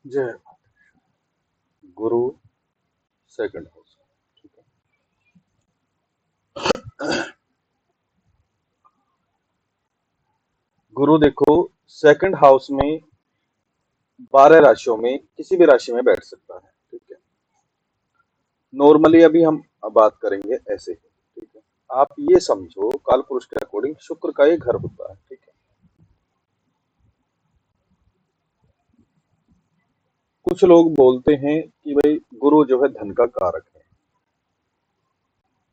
जय गुरु second house. ठीक है। गुरु देखो, सेकंड हाउस में 12 राशियों में किसी भी राशि में बैठ सकता है। ठीक है। नॉर्मली अभी हम बात करेंगे ऐसे ही। ठीक है। आप ये समझो, काल पुरुष के अकॉर्डिंग शुक्र का ये घर होता है। ठीक है। कुछ लोग बोलते हैं कि भाई गुरु जो है धन का कारक है।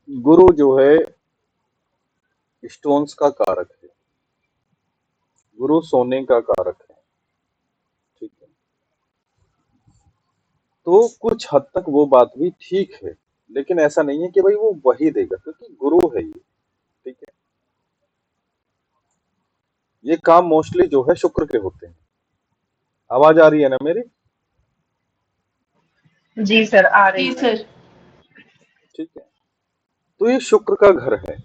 गुरु जो है स्टोन्स का कारक है। गुरु सोने का कारक है। ठीक है। तो कुछ हद तक वो बात भी ठीक है, लेकिन ऐसा नहीं है कि भाई वो वही देगा, क्योंकि गुरु है ये। ठीक है। ये काम मोस्टली जो है शुक्र के होते हैं। आवाज आ रही है ना मेरी? जी सर, आ रही जी है। सर। ठीक है। तो ये शुक्र का घर है।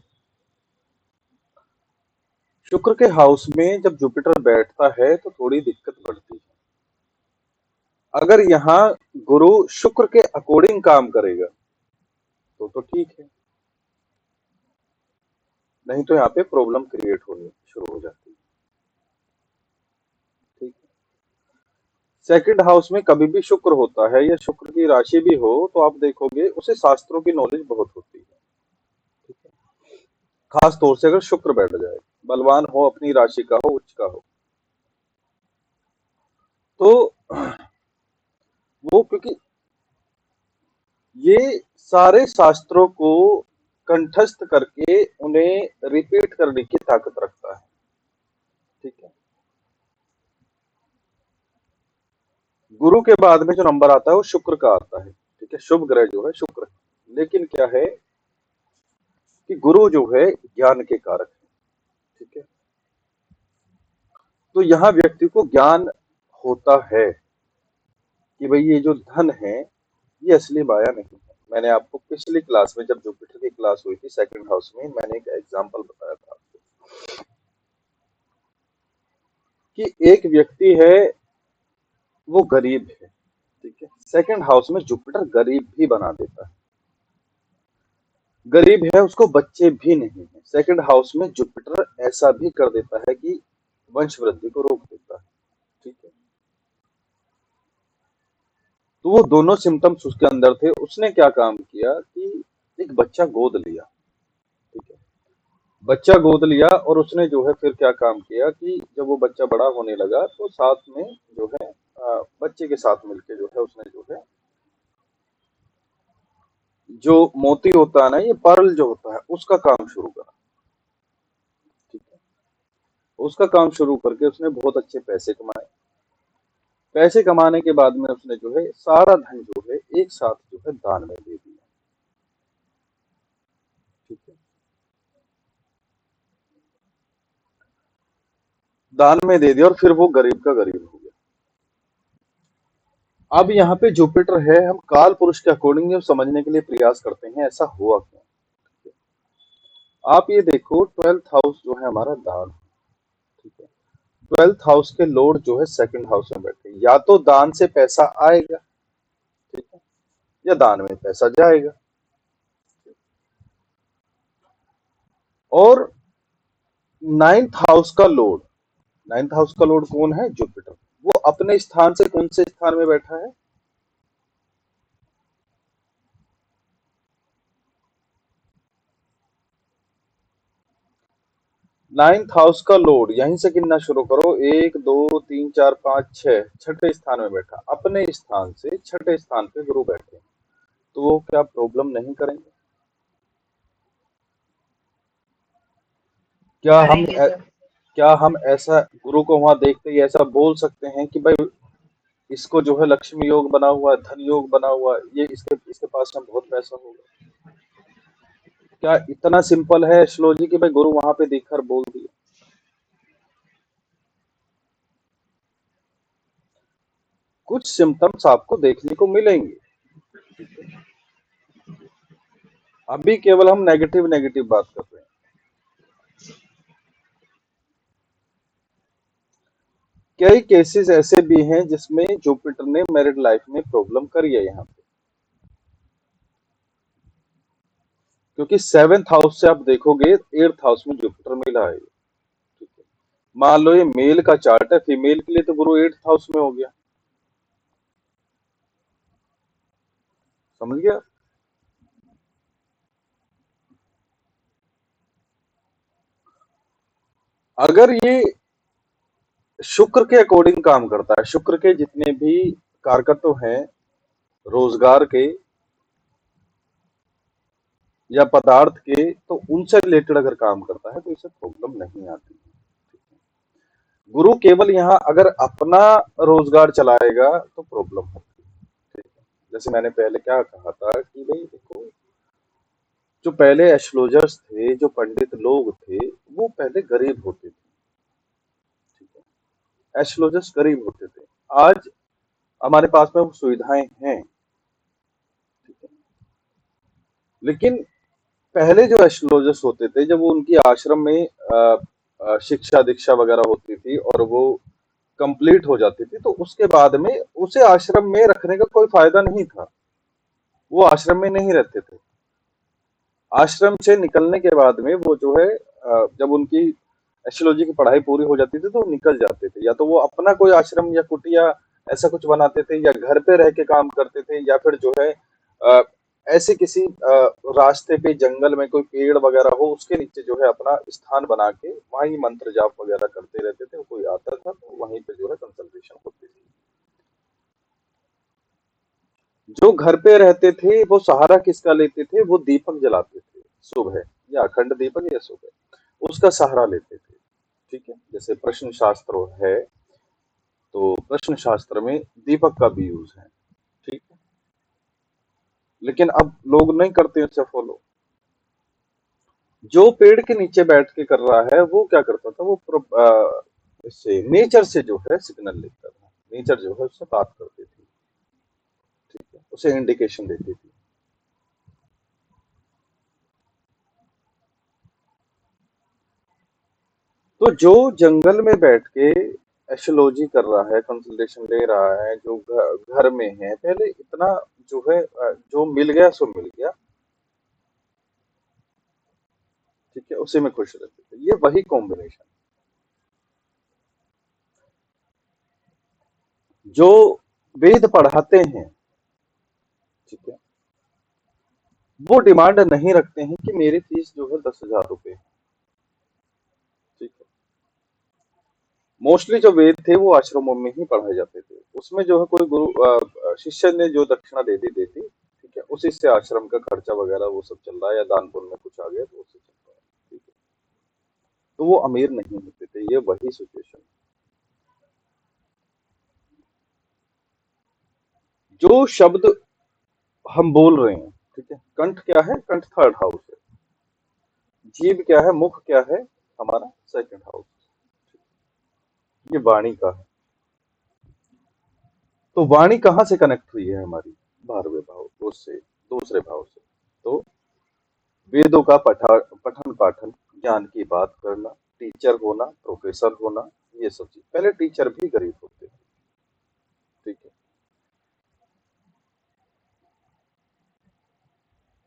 शुक्र के हाउस में जब जुपिटर बैठता है तो थोड़ी दिक्कत बढ़ती है। अगर यहाँ गुरु शुक्र के अकॉर्डिंग काम करेगा तो ठीक है, नहीं तो यहाँ पे प्रॉब्लम क्रिएट होनी शुरू हो जाती है। ठीक है। सेकंड हाउस में कभी भी शुक्र होता है या शुक्र की राशि भी हो तो आप देखोगे उसे शास्त्रों की नॉलेज बहुत होती है। ठीक है। खास तौर से अगर शुक्र बैठ जाए, बलवान हो, अपनी राशि का हो, उच्च का हो, तो वो, क्योंकि ये सारे शास्त्रों को कंठस्थ करके उन्हें रिपीट करने की ताकत रखता है। ठीक है। गुरु के बाद में जो नंबर आता है वो शुक्र का आता है। ठीक है। शुभ ग्रह जो है शुक्र है। लेकिन क्या है कि गुरु जो है ज्ञान के कारक है। ठीक है। तो यहाँ व्यक्ति को ज्ञान होता है कि भाई ये जो धन है ये असली माया नहीं है। मैंने आपको पिछली क्लास में, जब जुपिटर की क्लास हुई थी सेकंड हाउस में, मैंने एक एग्जांपल बताया था आपको कि एक व्यक्ति है, वो गरीब है। ठीक है। सेकंड हाउस में जुपिटर गरीब भी बना देता है। गरीब है, उसको बच्चे भी नहीं है, सेकंड हाउस में जुपिटर ऐसा भी कर देता है कि वंश वृद्धि को रोक देता है। ठीक है। तो वो दोनों सिम्टम्स उसके अंदर थे। उसने क्या काम किया कि एक बच्चा गोद लिया। ठीक है। बच्चा गोद लिया और उसने जो है फिर क्या काम किया कि जब वो बच्चा बड़ा होने लगा तो साथ में जो है बच्चे के साथ मिलके जो है उसने जो है, जो मोती होता है ना, ये पर्ल जो होता है, उसका काम शुरू करा। ठीक है। उसका काम शुरू करके उसने बहुत अच्छे पैसे कमाए। पैसे कमाने के बाद में उसने जो है सारा धन जो है एक साथ जो है दान में दे दिया। ठीक है। दान में दे दिया और फिर वो गरीब का गरीब हो गया। अब यहाँ पे जुपिटर है, हम काल पुरुष के अकॉर्डिंग जब समझने के लिए प्रयास करते हैं ऐसा हुआ क्यों। आप ये देखो, 12th हाउस जो है हमारा दान। ठीक है। 12th हाउस के लॉर्ड जो है सेकंड हाउस में बैठे, या तो दान से पैसा आएगा, ठीक है, या दान में पैसा जाएगा। और नाइन्थ हाउस का लॉर्ड कौन है? जुपिटर। वो अपने स्थान से कौन से स्थान में बैठा है? नाइन्थ हाउस का लॉर्ड, यहीं से गिनना शुरू करो, 1 2 3 4 5 6, छठे स्थान में बैठा। अपने स्थान से छठे स्थान पे गुरु बैठे, तो वो क्या प्रॉब्लम नहीं करेंगे? क्या हम करेंगे सर। क्या हम ऐसा गुरु को वहां देखते ही ऐसा बोल सकते हैं कि भाई इसको जो है लक्ष्मी योग बना हुआ है, धन योग बना हुआ है, ये इसके इसके पास में बहुत पैसा होगा? क्या इतना सिंपल है एस्ट्रोलॉजी कि भाई गुरु वहां पे देखकर बोल दिया? कुछ सिम्टम्स आपको देखने को मिलेंगे। अभी केवल हम नेगेटिव नेगेटिव बात कर रहे हैं। कई केसेस ऐसे भी हैं जिसमें जुपिटर ने मैरिड लाइफ में प्रॉब्लम करी है यहाँ पे, क्योंकि सेवेंथ हाउस से आप देखोगे एट्थ हाउस में जुपिटर मिला है। ठीक है, मान लो ये मेल का चार्ट है, फीमेल के लिए तो गुरु एट्थ हाउस में हो गया। समझ गया? अगर ये शुक्र के अकॉर्डिंग काम करता है, शुक्र के जितने भी कारकत्व हैं रोजगार के या पदार्थ के, तो उनसे रिलेटेड अगर काम करता है तो इसे प्रॉब्लम नहीं आती। गुरु केवल यहाँ अगर अपना रोजगार चलाएगा तो प्रॉब्लम होती है। ठीक है, जैसे मैंने पहले क्या कहा था कि भाई देखो, जो पहले एस्ट्रोलॉजर्स थे, जो पंडित लोग थे, वो पहले गरीब होते थे। ठीक है, एस्ट्रोलॉजर्स गरीब होते थे। आज हमारे पास में वो सुविधाएं हैं। ठीक है, लेकिन पहले जो एस्ट्रोलॉजर्स होते थे, जब वो उनकी आश्रम में शिक्षा दीक्षा वगैरह होती थी और वो कंप्लीट हो जाती थी, तो उसके बाद में उसे आश्रम में रखने का कोई फायदा नहीं था। वो आश्रम में नहीं रहते थे। आश्रम से निकलने के बाद में वो जो है जब उनकी एस्ट्रोलॉजी की पढ़ाई पूरी हो जाती थी तो वो निकल जाते थे, या तो वो अपना कोई आश्रम या कुटिया ऐसा कुछ बनाते थे, या घर पे रह के काम करते थे, या फिर जो है अ, ऐसे किसी रास्ते पे जंगल में कोई पेड़ वगैरह हो उसके नीचे जो है अपना स्थान बना के वहीं मंत्र जाप वगैरह करते रहते थे। कोई आता था तो वहीं पे जो है कंसल्टेशन होती थी। जो घर पे रहते थे वो सहारा किसका लेते थे? वो दीपक जलाते थे सुबह, या अखंड दीपक या सुबह, उसका सहारा लेते थे। ठीक है, जैसे प्रश्न शास्त्र है तो प्रश्न शास्त्र में दीपक का भी यूज है। ठीक है, लेकिन अब लोग नहीं करते उसे फॉलो। जो पेड़ के नीचे बैठ के कर रहा है वो क्या करता था? वो इससे नेचर से जो है सिग्नल लेता था, नेचर जो है उससे बात करती थी। ठीक है, उसे इंडिकेशन देती थी। तो जो जंगल में बैठ के एस्ट्रोलॉजी कर रहा है, कंसल्टेशन ले रहा है, जो घर में है, पहले इतना जो है जो मिल गया सो मिल गया। ठीक है, उसी में खुश रहते थे। ये वही कॉम्बिनेशन जो वेद पढ़ाते हैं। ठीक है, वो डिमांड नहीं रखते हैं कि मेरी फीस जो है 10,000 रुपए। ठीक है, मोस्टली जो वेद थे वो आश्रमों में ही पढ़ाए जाते थे। उसमें जो है कोई गुरु शिष्य ने जो दक्षिणा दे दी देती। ठीक है, उसी से आश्रम का खर्चा वगैरह वो सब चल रहा है, या दान पुण्य में कुछ आ गया तो उससे चल रहा है। ठीक है, तो वो अमीर नहीं होते थे। ये वही सिचुएशन। जो शब्द हम बोल रहे हैं, ठीक है, कंठ क्या है? कंठ थर्ड हाउस है। जीभ क्या है? मुख क्या है? हमारा सेकंड हाउस। ये वाणी का है। तो वाणी कहाँ से कनेक्ट हुई है हमारी? 12वें भाव उससे, दूसरे भाव से। तो वेदों का पठन पाठन, ज्ञान की बात करना, टीचर होना, प्रोफेसर होना, ये सब चीज। पहले टीचर भी गरीब होते थे। ठीक है,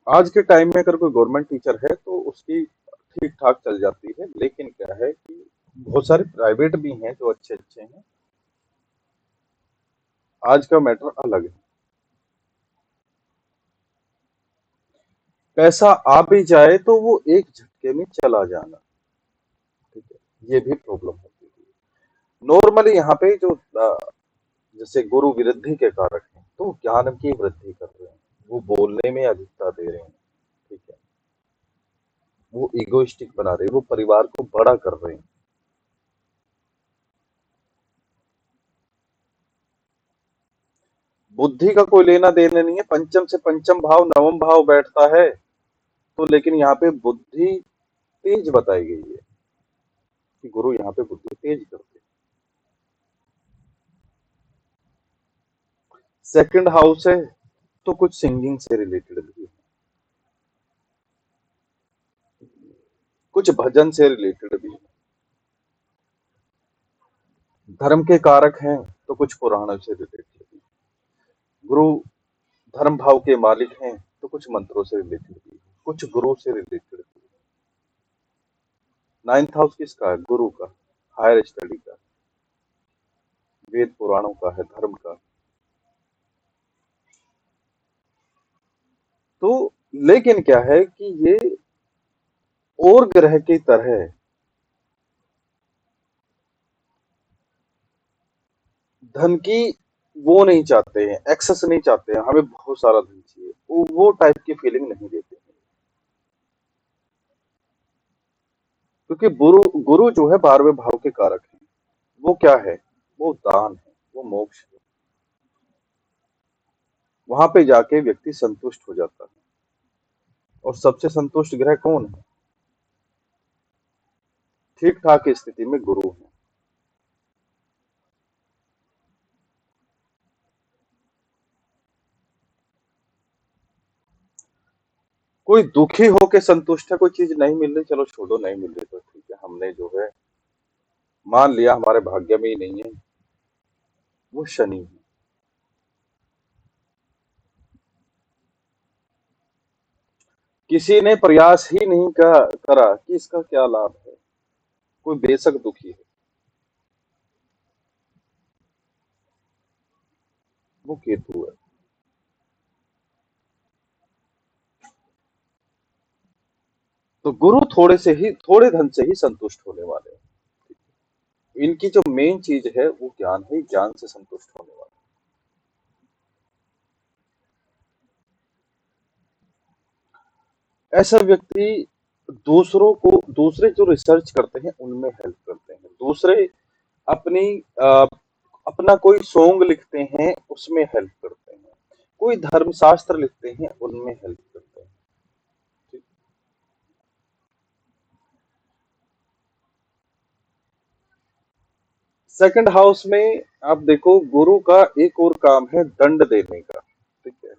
आज के टाइम में अगर कोई गवर्नमेंट टीचर है तो उसकी ठीक ठाक चल जाती है, लेकिन क्या है कि बहुत सारे प्राइवेट भी हैं जो अच्छे अच्छे हैं। आज का मैटर अलग है। पैसा आ भी जाए तो वो एक झटके में चला जाना। ठीक है, ये भी प्रॉब्लम होती है। नॉर्मली यहाँ पे जो जैसे गुरु वृद्धि के कारक हैं तो ज्ञान की वृद्धि कर रहे हैं, वो बोलने में अधिकता दे रहे हैं। ठीक है, वो इगोइस्टिक बना रहे हैं, वो परिवार को बड़ा कर रहे हैं। बुद्धि का कोई लेना देना नहीं है। पंचम से पंचम भाव नवम भाव बैठता है तो, लेकिन यहाँ पे बुद्धि तेज बताई गई है कि गुरु यहाँ पे बुद्धि तेज करते हैं। सेकंड हाउस है तो कुछ सिंगिंग से रिलेटेड भी है, कुछ भजन से रिलेटेड भी है। धर्म के कारक हैं तो कुछ पुराणों से रिलेटेड भी। गुरु धर्म भाव के मालिक हैं तो कुछ मंत्रों से रिलेटेड भी, कुछ गुरु से रिलेटेड भी। नाइन्थ हाउस किसका है? गुरु का, हायर स्टडी का, वेद पुराणों का है, धर्म का। तो लेकिन क्या है कि ये और ग्रह की तरह धन की वो नहीं चाहते हैं, एक्सेस नहीं चाहते हैं, हमें बहुत सारा धन चाहिए, वो टाइप की फीलिंग नहीं देते हैं। क्योंकि गुरु गुरु जो है 12वें भाव के कारक है। वो क्या है? वो दान है, वो मोक्ष है। वहां पे जाके व्यक्ति संतुष्ट हो जाता है। और सबसे संतुष्ट ग्रह कौन है? ठीक ठाक स्थिति में गुरु है। कोई दुखी होके संतुष्ट है, कोई चीज नहीं मिल रही, चलो छोड़ो, नहीं मिल रही तो ठीक है, हमने जो है मान लिया हमारे भाग्य में ही नहीं है। वो शनि है। किसी ने प्रयास ही नहीं करा कि इसका क्या लाभ है, कोई बेशक दुखी है। वो केतु है। तो गुरु थोड़े धन से ही संतुष्ट होने वाले हैं। इनकी जो मेन चीज है वो ज्ञान है, ज्ञान से संतुष्ट होने वाले हैं। ऐसा व्यक्ति दूसरे जो रिसर्च करते हैं उनमें हेल्प करते हैं, दूसरे अपनी अ, अपना कोई सॉन्ग लिखते हैं उसमें हेल्प करते हैं, कोई धर्मशास्त्र लिखते हैं उनमें हेल्प करते हैं। ठीक। सेकंड हाउस में आप देखो, गुरु का एक और काम है दंड देने का। ठीक है।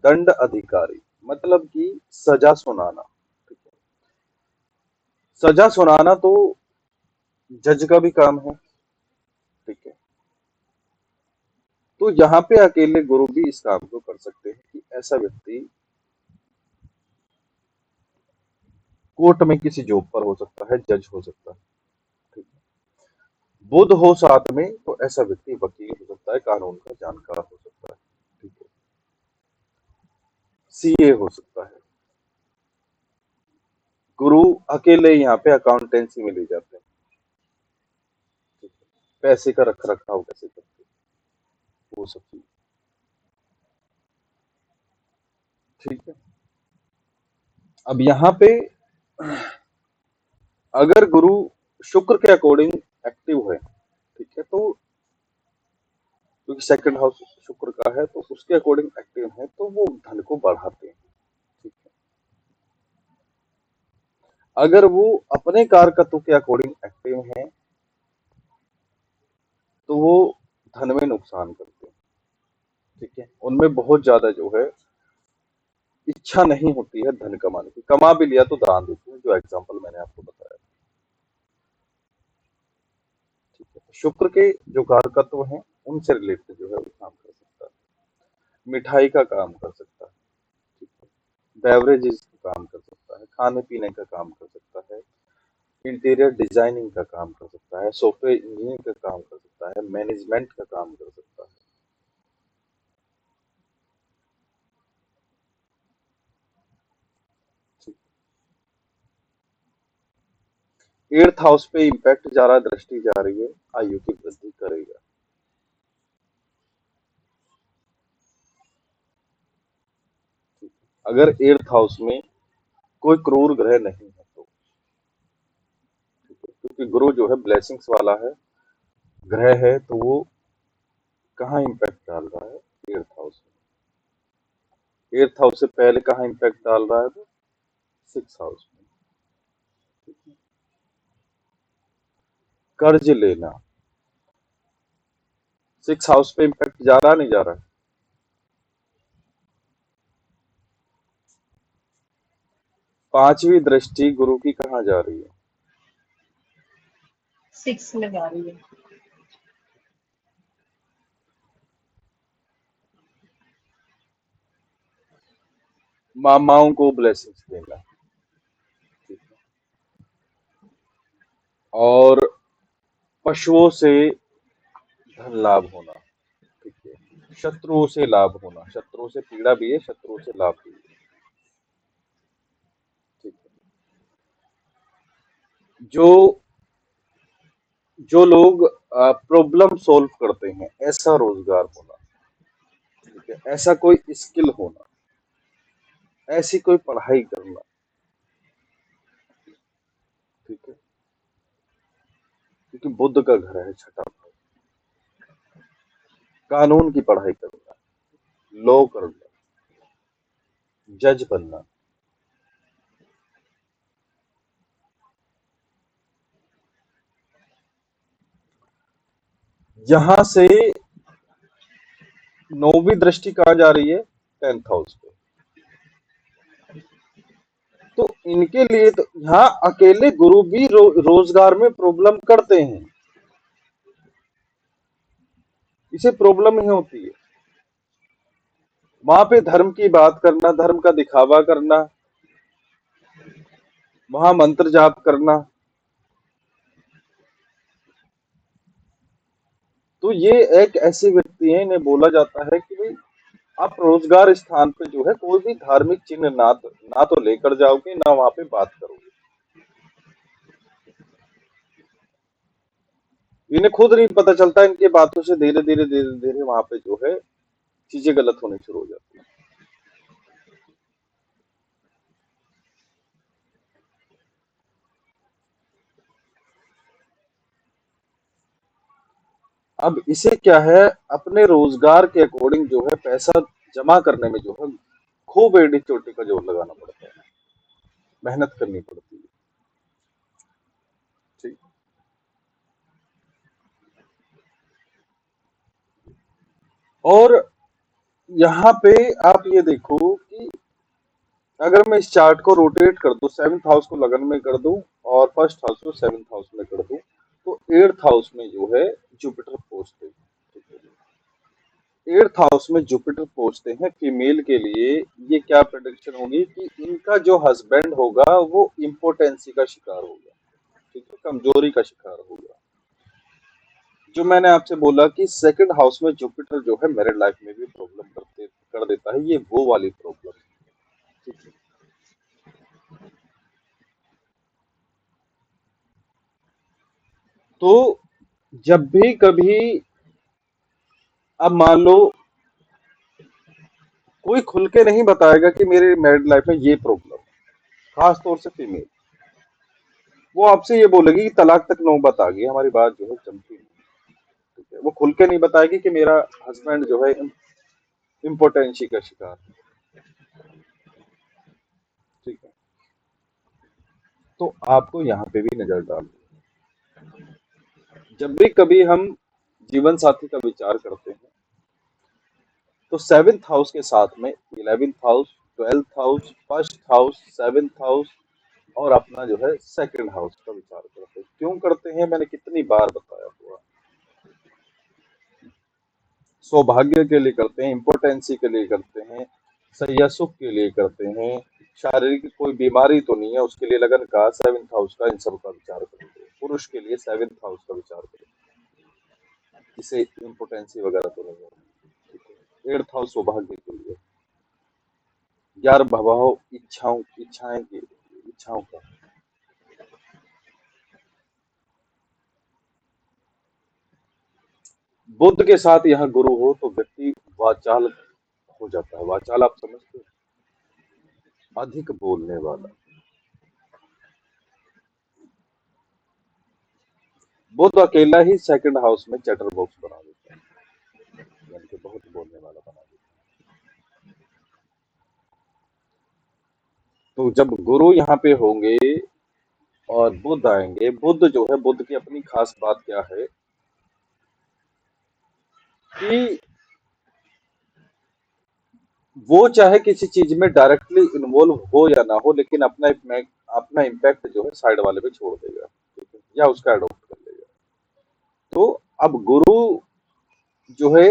दंड अधिकारी, मतलब कि सजा सुनाना। ठीक है। सजा सुनाना तो जज का भी काम है। ठीक है। तो यहाँ पे अकेले गुरु भी इस काम को कर सकते हैं कि ऐसा व्यक्ति कोर्ट में किसी जॉब पर हो सकता है, जज हो सकता है। ठीक है। बुध हो साथ में तो ऐसा व्यक्ति वकील हो सकता है, कानून का जानकार हो सकता है। ठीक है। सीए हो सकता है। गुरु अकेले यहाँ पे अकाउंटेंसी में ले जाते हैं। ठीक है। पैसे का रख रखाव कैसे करते हैं, वो सब चीज। ठीक है। अब यहाँ पे अगर गुरु शुक्र के अकॉर्डिंग एक्टिव है, ठीक है, तो क्योंकि सेकंड हाउस शुक्र का है तो उसके अकॉर्डिंग एक्टिव है तो वो धन को बढ़ाते हैं। ठीक है। अगर वो अपने कारकत्व के अकॉर्डिंग एक्टिव हैं तो वो धन में नुकसान करते हैं। ठीक है। उनमें बहुत ज्यादा जो है इच्छा नहीं होती है धन कमाने की, कमा भी लिया तो दान देते हैं, जो एग्जांपल मैंने आपको बताया। ठीक है। तो शुक्र के जो कारकत्व हैं उनसे रिलेटेड जो है वो काम कर सकता है, मिठाई का काम कर सकता है। ठीक है। बेवरेजेस का काम कर सकता है, खाने पीने का काम कर सकता है, इंटीरियर डिजाइनिंग का काम कर सकता है, सॉफ्टवेयर इंजीनियरिंग का काम कर सकता है, मैनेजमेंट का काम कर सकता है। एट्थ हाउस पे इम्पैक्ट जा रहा है, दृष्टि जा रही है, आयु की वृद्धि करेगा। अगर एट्थ हाउस में कोई क्रूर ग्रह नहीं है तो, क्योंकि गुरु जो है ब्लेसिंग्स वाला है, ग्रह है, तो वो कहाँ इम्पैक्ट डाल रहा है? एट्थ हाउस में। एट्थ हाउस से पहले कहाँ इम्पैक्ट डाल रहा है? तो सिक्स हाउस में। कर्ज लेना, सिक्स हाउस पे इम्पैक्ट जा रहा नहीं जा रहा है? पांचवी दृष्टि गुरु की कहाँ जा रही है? 6 में जा रही है। मामाओं को ब्लेसिंग्स देना, ठीक है, और पशुओं से धन लाभ होना, ठीक है, शत्रुओं से लाभ होना, शत्रुओं से पीड़ा भी है, शत्रुओं से लाभ भी है, ठीक है। जो जो लोग प्रॉब्लम सॉल्व करते हैं, ऐसा रोजगार होना, ठीक है, ऐसा कोई स्किल होना, ऐसी कोई पढ़ाई करना, ठीक है, क्योंकि बुद्ध का घर है छठा भाव। कानून की पढ़ाई करना, लॉ करना, जज बनना, यहां से नौवीं दृष्टि कहा जा रही है 10th हाउस पे। तो इनके लिए तो यहाँ अकेले गुरु भी रोजगार में प्रॉब्लम करते हैं, इसे प्रॉब्लम ही होती है। वहां पे धर्म की बात करना, धर्म का दिखावा करना, वहां मंत्र जाप करना, तो ये एक ऐसे व्यक्ति हैं, इन्हें बोला जाता है कि भाई आप रोजगार स्थान पे जो है कोई भी धार्मिक चिन्ह ना तो लेकर जाओगे, ना वहां पे बात करोगे। इन्हें खुद नहीं पता चलता, इनकी बातों से धीरे धीरे धीरे धीरे वहां पे जो है चीजें गलत होनी शुरू हो जाती है। अब इसे क्या है, अपने रोजगार के अकॉर्डिंग जो है पैसा जमा करने में जो है खूब एड़ी चोटी का जोर लगाना पड़ता है, मेहनत करनी पड़ती है, ठीक। और यहाँ पे आप ये देखो कि अगर मैं इस चार्ट को रोटेट कर दूं, 7th हाउस को लगन में कर दूं और फर्स्ट हाउस को 7th हाउस में कर दूं, तो 8th हाउस में जो है जुपिटर पहुंचते हैं, ठीक है। 8th हाउस में जुपिटर पहुंचते हैं फीमेल के लिए, ये क्या प्रेडिक्शन होगी कि इनका जो हस्बैंड होगा वो इम्पोर्टेंसी का शिकार होगा, ठीक है, कमजोरी का शिकार होगा। जो मैंने आपसे बोला कि सेकंड हाउस में जुपिटर जो है मैरिड लाइफ में भी प्रॉब्लम करते कर देता है, ये वो वाली प्रॉब्लम, ठीक है। तो जब भी कभी, अब मान लो कोई खुल के नहीं बताएगा कि मेरे मैरिड लाइफ में ये प्रॉब्लम, खास तौर से फीमेल, वो आपसे ये बोलेगी कि तलाक तक नौबत आ गई, हमारी बात जो है जमती नहीं, ठीक है। वो खुल के नहीं बताएगी कि मेरा हस्बैंड जो है इम्पोर्टेंसी का शिकार है, ठीक है। तो आपको यहाँ पे भी नजर डाल, जब भी कभी हम जीवन साथी का विचार करते हैं, तो 7th हाउस के साथ में 11th house, 12th house, first house, 7th house और अपना जो है सेकंड हाउस का विचार करते हैं। क्यों करते हैं, मैंने कितनी बार बताया हुआ, सौभाग्य के लिए करते हैं, इम्पोर्टेंसी के लिए करते हैं, सैया सुख के लिए करते हैं, शारीरिक कोई बीमारी तो नहीं है उसके लिए लगन का 7th हाउस का इन सब का विचार करते हैं। पुरुष के लिए 7th हाउस का विचार करते हैं, जिसे इम्पोर्टेंसी वगैरह तो नहीं है। 8th हाउस सौभाग्य के लिए, 11 भवाओं इच्छाओं का, बुद्ध के साथ यहाँ गुरु हो तो व्यक्ति वाचाल हो जाता है। वाचाल आप समझते हो, अधिक बोलने वाला। बुद्ध अकेला ही सेकंड हाउस में चैटर बॉक्स बना देता है, यानी कि बहुत बोलने वाला बना देता है। तो जब गुरु यहाँ पे होंगे और बुद्ध आएंगे, बुद्ध जो है, बुद्ध की अपनी खास बात क्या है कि वो चाहे किसी चीज में डायरेक्टली इन्वॉल्व हो या ना हो, लेकिन अपना इम्पैक्ट जो है साइड वाले पे छोड़ देगा, ठीक है, या उसका अडॉप्ट कर लेगा। तो अब गुरु जो है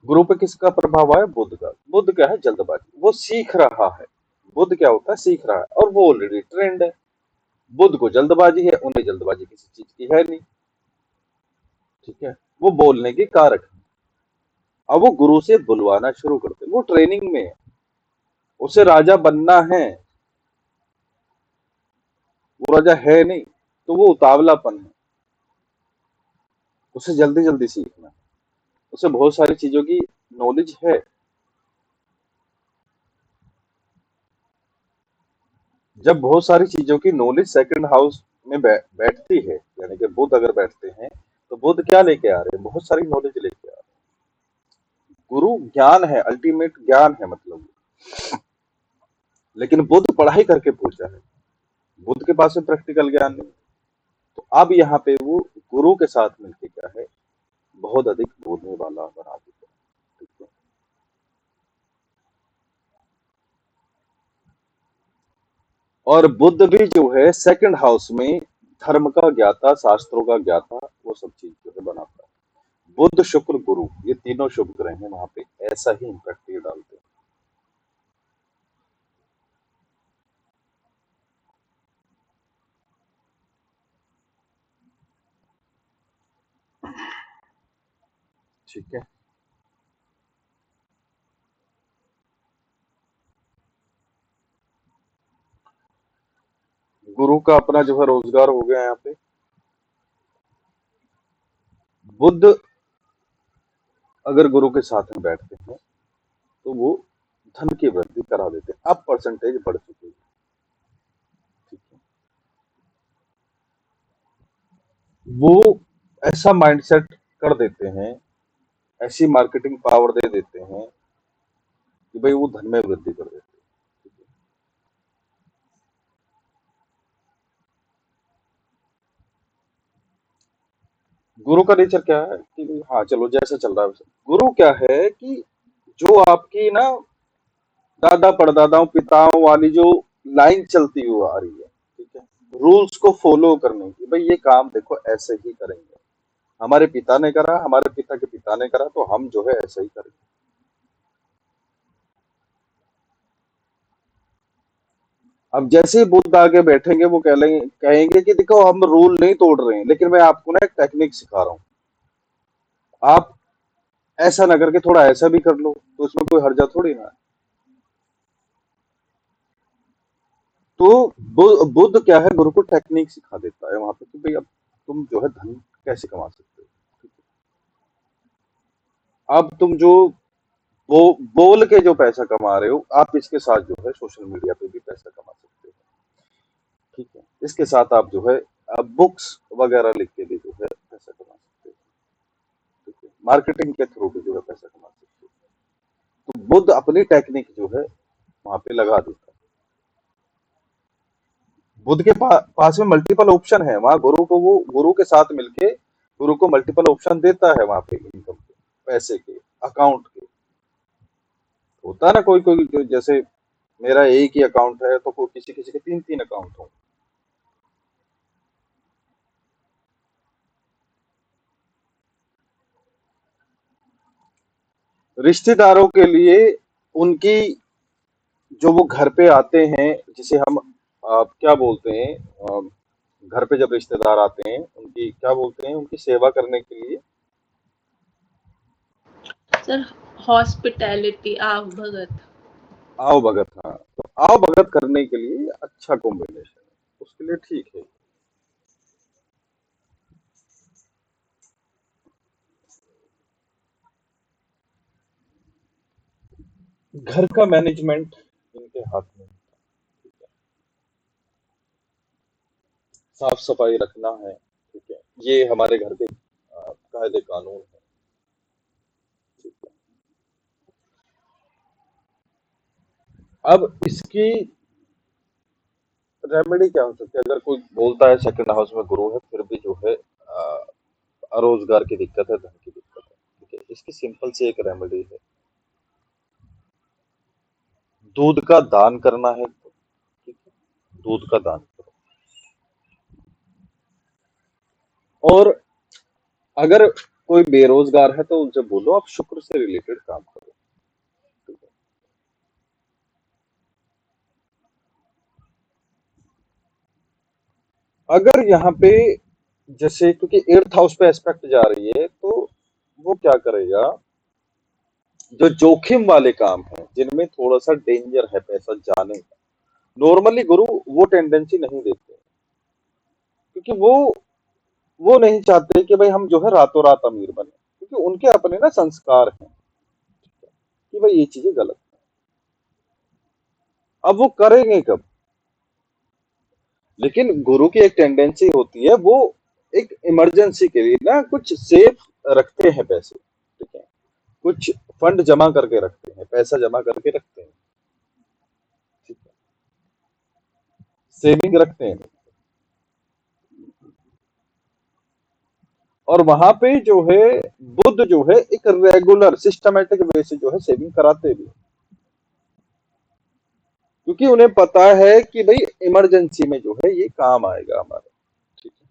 गुरु पे किसका प्रभाव आया? बुध का। बुध क्या है? जल्दबाजी, वो सीख रहा है। बुध क्या होता है? सीख रहा है, और वो ऑलरेडी ट्रेंड है। बुध को जल्दबाजी है, उन्हें जल्दबाजी किसी चीज की है नहीं। ठीक है, वो बोलने के कारक है। अब वो गुरु से बुलवाना शुरू करते हैं, वो ट्रेनिंग में है, उसे राजा बनना है, वो राजा है नहीं, तो वो उतावलापन है, उसे जल्दी जल्दी सीखना है, उसे बहुत सारी चीजों की नॉलेज है। जब बहुत सारी चीजों की नॉलेज सेकंड हाउस में बैठती है, यानी कि बुध अगर बैठते हैं, तो बुध क्या लेके आ रहे हैं? बहुत सारी नॉलेज लेके आ रहे हैं। गुरु ज्ञान है, अल्टीमेट ज्ञान है मतलब। लेकिन बुध पढ़ाई करके पूछा है, बुध के पास में प्रैक्टिकल ज्ञान नहीं। तो अब यहाँ पे वो गुरु के साथ मिलके क्या है, बहुत अधिक बोलने वाला बना देता है। ठीक है? और बुद्ध भी जो है सेकंड हाउस में धर्म का ज्ञाता, शास्त्रों का ज्ञाता, वो सब चीज जो है बनाता है। बुद्ध, शुक्र, गुरु, ये तीनों शुभ ग्रह हैं वहां पे, ऐसा ही इम्पैक्ट ये डालते हैं। ठीक है, गुरु का अपना जो है रोजगार हो गया यहाँ पे। बुद्ध अगर गुरु के साथ में बैठते हैं, तो वो धन की वृद्धि करा देते हैं। अब परसेंटेज बढ़ चुकी है। ठीक है, वो ऐसा माइंडसेट कर देते हैं, ऐसी मार्केटिंग पावर दे देते हैं कि भाई वो धन में वृद्धि कर देते हैं। ठीक है? गुरु का नेचर क्या है कि हाँ चलो जैसा चल रहा है वैसा। गुरु क्या है कि जो आपकी ना दादा परदादाओं पिताओं वाली जो लाइन चलती हुई आ रही है, ठीक है, रूल्स को फॉलो करने की, भाई ये काम देखो ऐसे ही करेंगे, हमारे पिता ने करा, हमारे पिता के पिता ने करा, तो हम जो है ऐसे ही करेंगे। अब जैसे ही बुद्ध आगे बैठेंगे, वो कहेंगे कि देखो हम रूल नहीं तोड़ रहे हैं, लेकिन मैं आपको ना एक टेक्निक सिखा रहा हूँ, आप ऐसा ना करके थोड़ा ऐसा भी कर लो, तो उसमें कोई हर्जा थोड़ी ना है। तो बुद्ध क्या है, गुरु को टेक्निक सिखा देता है वहां पे कि भाई अब तुम जो है धन कैसे कमा सकते हो। अब तुम जो बोल के जो पैसा कमा रहे हो, आप इसके साथ जो है सोशल मीडिया पे भी पैसा कमा सकते हो। ठीक है, इसके साथ आप जो है बुक्स वगैरह लिख के भी जो है पैसा कमा सकते हो। ठीक है, मार्केटिंग के थ्रू भी जो है पैसा कमा सकते हो। तो बुद्ध अपनी टेक्निक जो है वहां पे लगा देता है। बुद्ध के पास में मल्टीपल ऑप्शन है, वहां गुरु को, वो गुरु के साथ मिलके गुरु को मल्टीपल ऑप्शन देता है वहां पे, इनकम के, पैसे के, अकाउंट के। होता है ना कोई कोई जैसे मेरा एक ही अकाउंट है, तो कोई किसी किसी के तीन तीन अकाउंट हो। रिश्तेदारों के लिए उनकी, जो वो घर पे आते हैं, जिसे हम क्या बोलते हैं, घर पे जब रिश्तेदार आते हैं, उनकी क्या बोलते हैं, उनकी सेवा करने के लिए। सर, हॉस्पिटैलिटी, आव भगत। आओ भगत, हाँ, तो आओ भगत करने के लिए अच्छा कॉम्बिनेशन है, उसके लिए ठीक है। घर का मैनेजमेंट इनके हाथ में है। ठीक है, साफ सफाई रखना है। ठीक है, ये हमारे घर के कायदे कानून है। ठीक है, अब इसकी रेमेडी क्या हो सकती है? अगर कोई बोलता है सेकंड हाउस में गुरु है, फिर भी जो है रोजगार की दिक्कत है, धन की दिक्कत है। ठीक है, इसकी सिंपल सी एक रेमेडी है, दूध का दान करना है। ठीक है, दूध का दान करो। और अगर कोई बेरोजगार है तो उनसे बोलो आप शुक्र से रिलेटेड काम करो। ठीक है? अगर यहाँ पे जैसे क्योंकि एट्थ हाउस पे एस्पेक्ट जा रही है तो वो क्या करेगा, जो जोखिम वाले काम है जिनमें थोड़ा सा डेंजर है पैसा जाने का, नॉर्मली गुरु वो टेंडेंसी नहीं देते, क्योंकि वो नहीं चाहते कि भाई हम जो है रातों रात अमीर बने, क्योंकि उनके अपने ना संस्कार हैं कि भाई ये चीजें गलत है। अब वो करेंगे कब? लेकिन गुरु की एक टेंडेंसी होती है, वो एक इमरजेंसी के लिए ना कुछ सेफ रखते हैं पैसे। ठीक है? कुछ फंड जमा करके रखते हैं, पैसा जमा करके रखते हैं। ठीक है? सेविंग रखते हैं। और वहां पे जो है बुद्ध जो है एक रेगुलर सिस्टमेटिक वे से जो है सेविंग कराते भी हैं। क्योंकि उन्हें पता है कि भाई इमरजेंसी में जो है ये काम आएगा हमारे। ठीक है?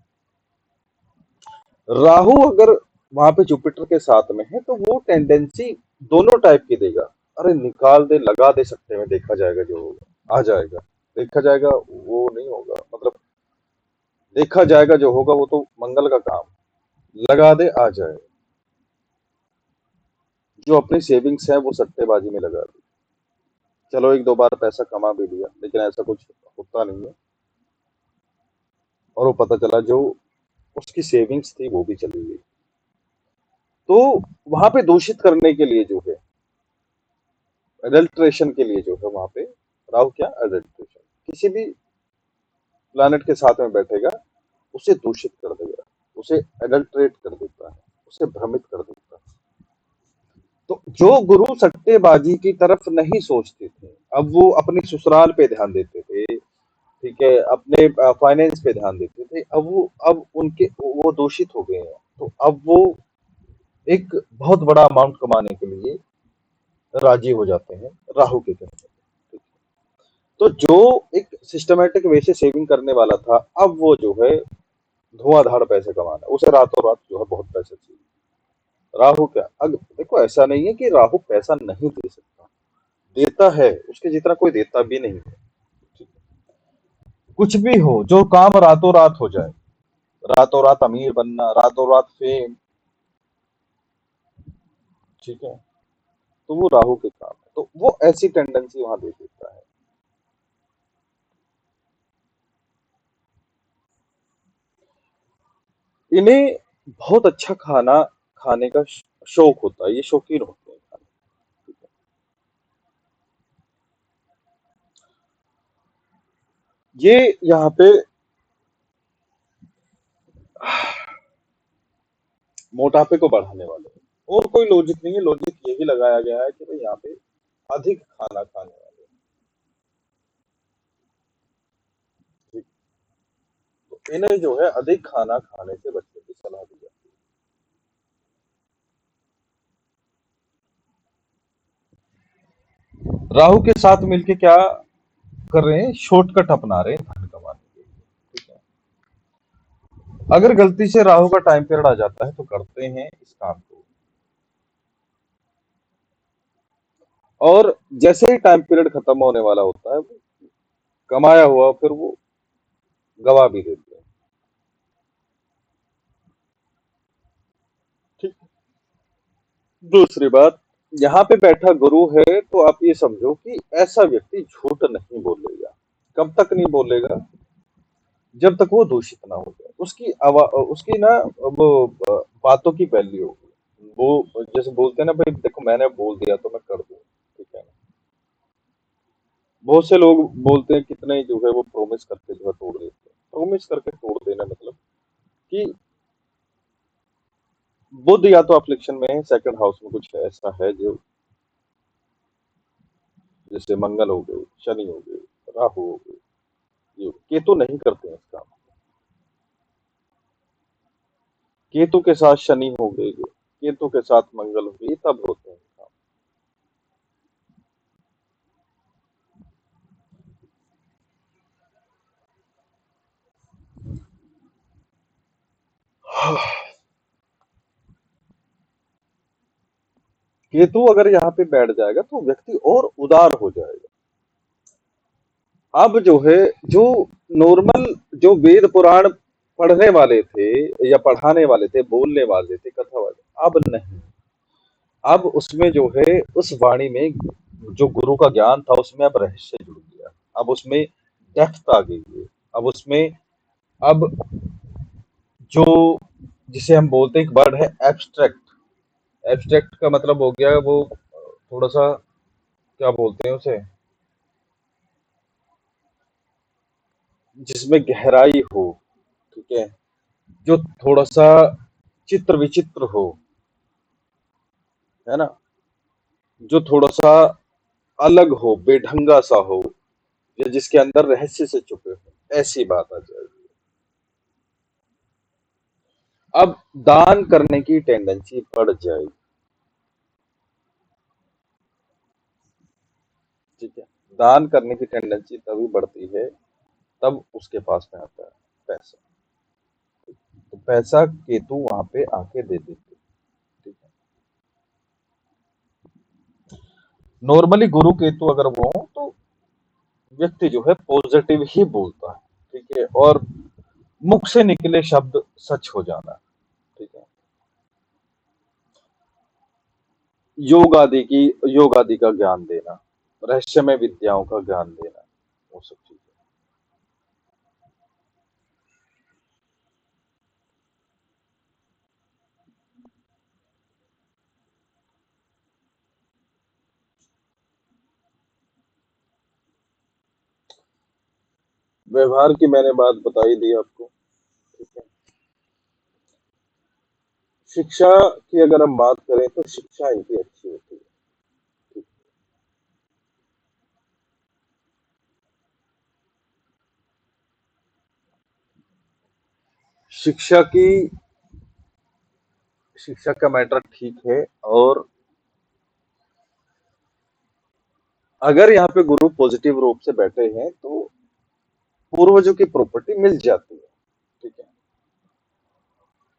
राहु अगर वहां पे जुपिटर के साथ में है तो वो टेंडेंसी दोनों टाइप की देगा। अरे निकाल दे लगा दे सकते में, देखा जाएगा जो होगा आ जाएगा, देखा जाएगा वो नहीं होगा, मतलब देखा जाएगा जो होगा वो तो मंगल का काम, लगा दे आ जाए। जो अपनी सेविंग्स है वो सट्टेबाजी में लगा दी, चलो एक दो बार पैसा कमा भी लिया लेकिन ऐसा कुछ होता नहीं है, और वो पता चला जो उसकी सेविंग्स थी वो भी चली गई। तो वहां पे दूषित करने के लिए जो है, एडल्ट्रेशन के लिए जो है वहां पे राहु क्या एडल्ट्रेशन, किसी भी प्लैनेट के साथ में बैठेगा उसे दूषित कर देगा, उसे एडल्ट्रेट कर देता है, उसे भ्रमित कर देता है। तो जो गुरु सट्टेबाजी की तरफ नहीं सोचते थे, अब वो अपने ससुराल पे ध्यान देते थे। ठीक है? अपने फाइनेंस पे ध्यान देते थे, अब उनके वो दूषित हो गए हैं, तो अब वो एक बहुत बड़ा अमाउंट कमाने के लिए राजी हो जाते हैं राहु के कहने पे। तो जो एक सिस्टमेटिक वे से सेविंग करने वाला था, अब वो जो है धुआंधार पैसे कमाना, उसे रातों रात जो है बहुत पैसे चाहिए। राहु क्या, अगर देखो ऐसा नहीं है कि राहु पैसा नहीं दे सकता, देता है, उसके जितना कोई देता भी नहीं है। कुछ भी हो, जो काम रातों रात हो जाए, रातों रात अमीर बनना, रातों रात फेम, ठीक है, तो वो राहु के काम है, तो वो ऐसी टेंडेंसी वहां दे देता है। इन्हें बहुत अच्छा खाना खाने का शौक होता है, ये शौकीन होते हैं खाने के। ये यहाँ पे मोटापे को बढ़ाने वाले हैं। और कोई लॉजिक नहीं है, लॉजिक यही लगाया गया है कि भाई यहाँ पे अधिक खाना खाने वाले हैं। ठीक, तो इन्हें जो है अधिक खाना खाने से बचने की सलाह दी जाती है। राहु के साथ मिलके क्या कर रहे हैं, शॉर्टकट अपना रहे हैं धन कमाने के लिए। ठीक है? अगर गलती से राहु का टाइम पीरियड आ जाता है तो करते हैं इस काम को, और जैसे ही टाइम पीरियड खत्म होने वाला होता है, कमाया हुआ फिर वो गवा भी देते हैं। ठीक। दूसरी बात, यहाँ पे बैठा गुरु है तो आप ये समझो कि ऐसा व्यक्ति झूठ नहीं बोलेगा। कब तक नहीं बोलेगा? जब तक वो दूषित ना हो जाए, उसकी ना वो बातों की वैल्यू होगी। वो जैसे बोलते हैं ना, भाई देखो मैंने बोल दिया तो मैं कर दूं। ठीक है? बहुत से लोग बोलते हैं, कितने जो है वो प्रोमिस करके जो है तोड़ देते हैं। प्रोमिस करके तोड़ देना मतलब कि बुध या तो अफ्लिक्शन में है, सेकंड हाउस में कुछ ऐसा है जो, जैसे मंगल हो गए, शनि हो गए, राहु हो गए, ये केतु नहीं करते हैं इस काम। केतु के साथ शनि हो गए, केतु के साथ मंगल हो गए, तब होते हैं काम। केतु अगर यहाँ पे बैठ जाएगा तो व्यक्ति और उदार हो जाएगा। अब जो है, जो नॉर्मल, जो वेद पुराण पढ़ने वाले थे या पढ़ाने वाले थे, बोलने वाले थे, कथा वाले, अब नहीं। अब उसमें जो है, उस वाणी में जो गुरु का ज्ञान था उसमें अब रहस्य जुड़ गया, अब उसमें डेप्थ आ गई है। अब उसमें, अब जो, जिसे हम बोलते हैं, एक वर्ड है एब्स्ट्रैक्ट। एब्स्ट्रैक्ट का मतलब हो गया वो, थोड़ा सा, क्या बोलते हैं उसे, जिसमें गहराई हो, ठीक है, जो थोड़ा सा चित्र विचित्र हो, है ना, जो थोड़ा सा अलग हो, बेढंगा सा हो, या जिसके अंदर रहस्य से छुपे हो, ऐसी बात आ जाएगी। अब दान करने की टेंडेंसी बढ़ जाएगी, ठीक है। दान करने की टेंडेंसी तभी बढ़ती है, तब उसके पास में आता है पैसा। तो पैसा केतु वहां पे आके दे देते, ठीक है। नॉर्मली गुरु केतु अगर वो हो तो व्यक्ति जो है पॉजिटिव ही बोलता है, ठीक है, और मुख से निकले शब्द सच हो जाना, ठीक है। योग आदि का ज्ञान देना, रहस्यमय विद्याओं का ज्ञान देना, वो सब चीजें। व्यवहार की मैंने बात बताई दी आपको, ठीक है। शिक्षा की अगर हम बात करें तो शिक्षा इनकी अच्छी होती है, ठीक। शिक्षा की, शिक्षा का मैटर ठीक है। और अगर यहाँ पे गुरु पॉजिटिव रूप से बैठे हैं तो पूर्वजों की प्रॉपर्टी मिल जाती है, ठीक है।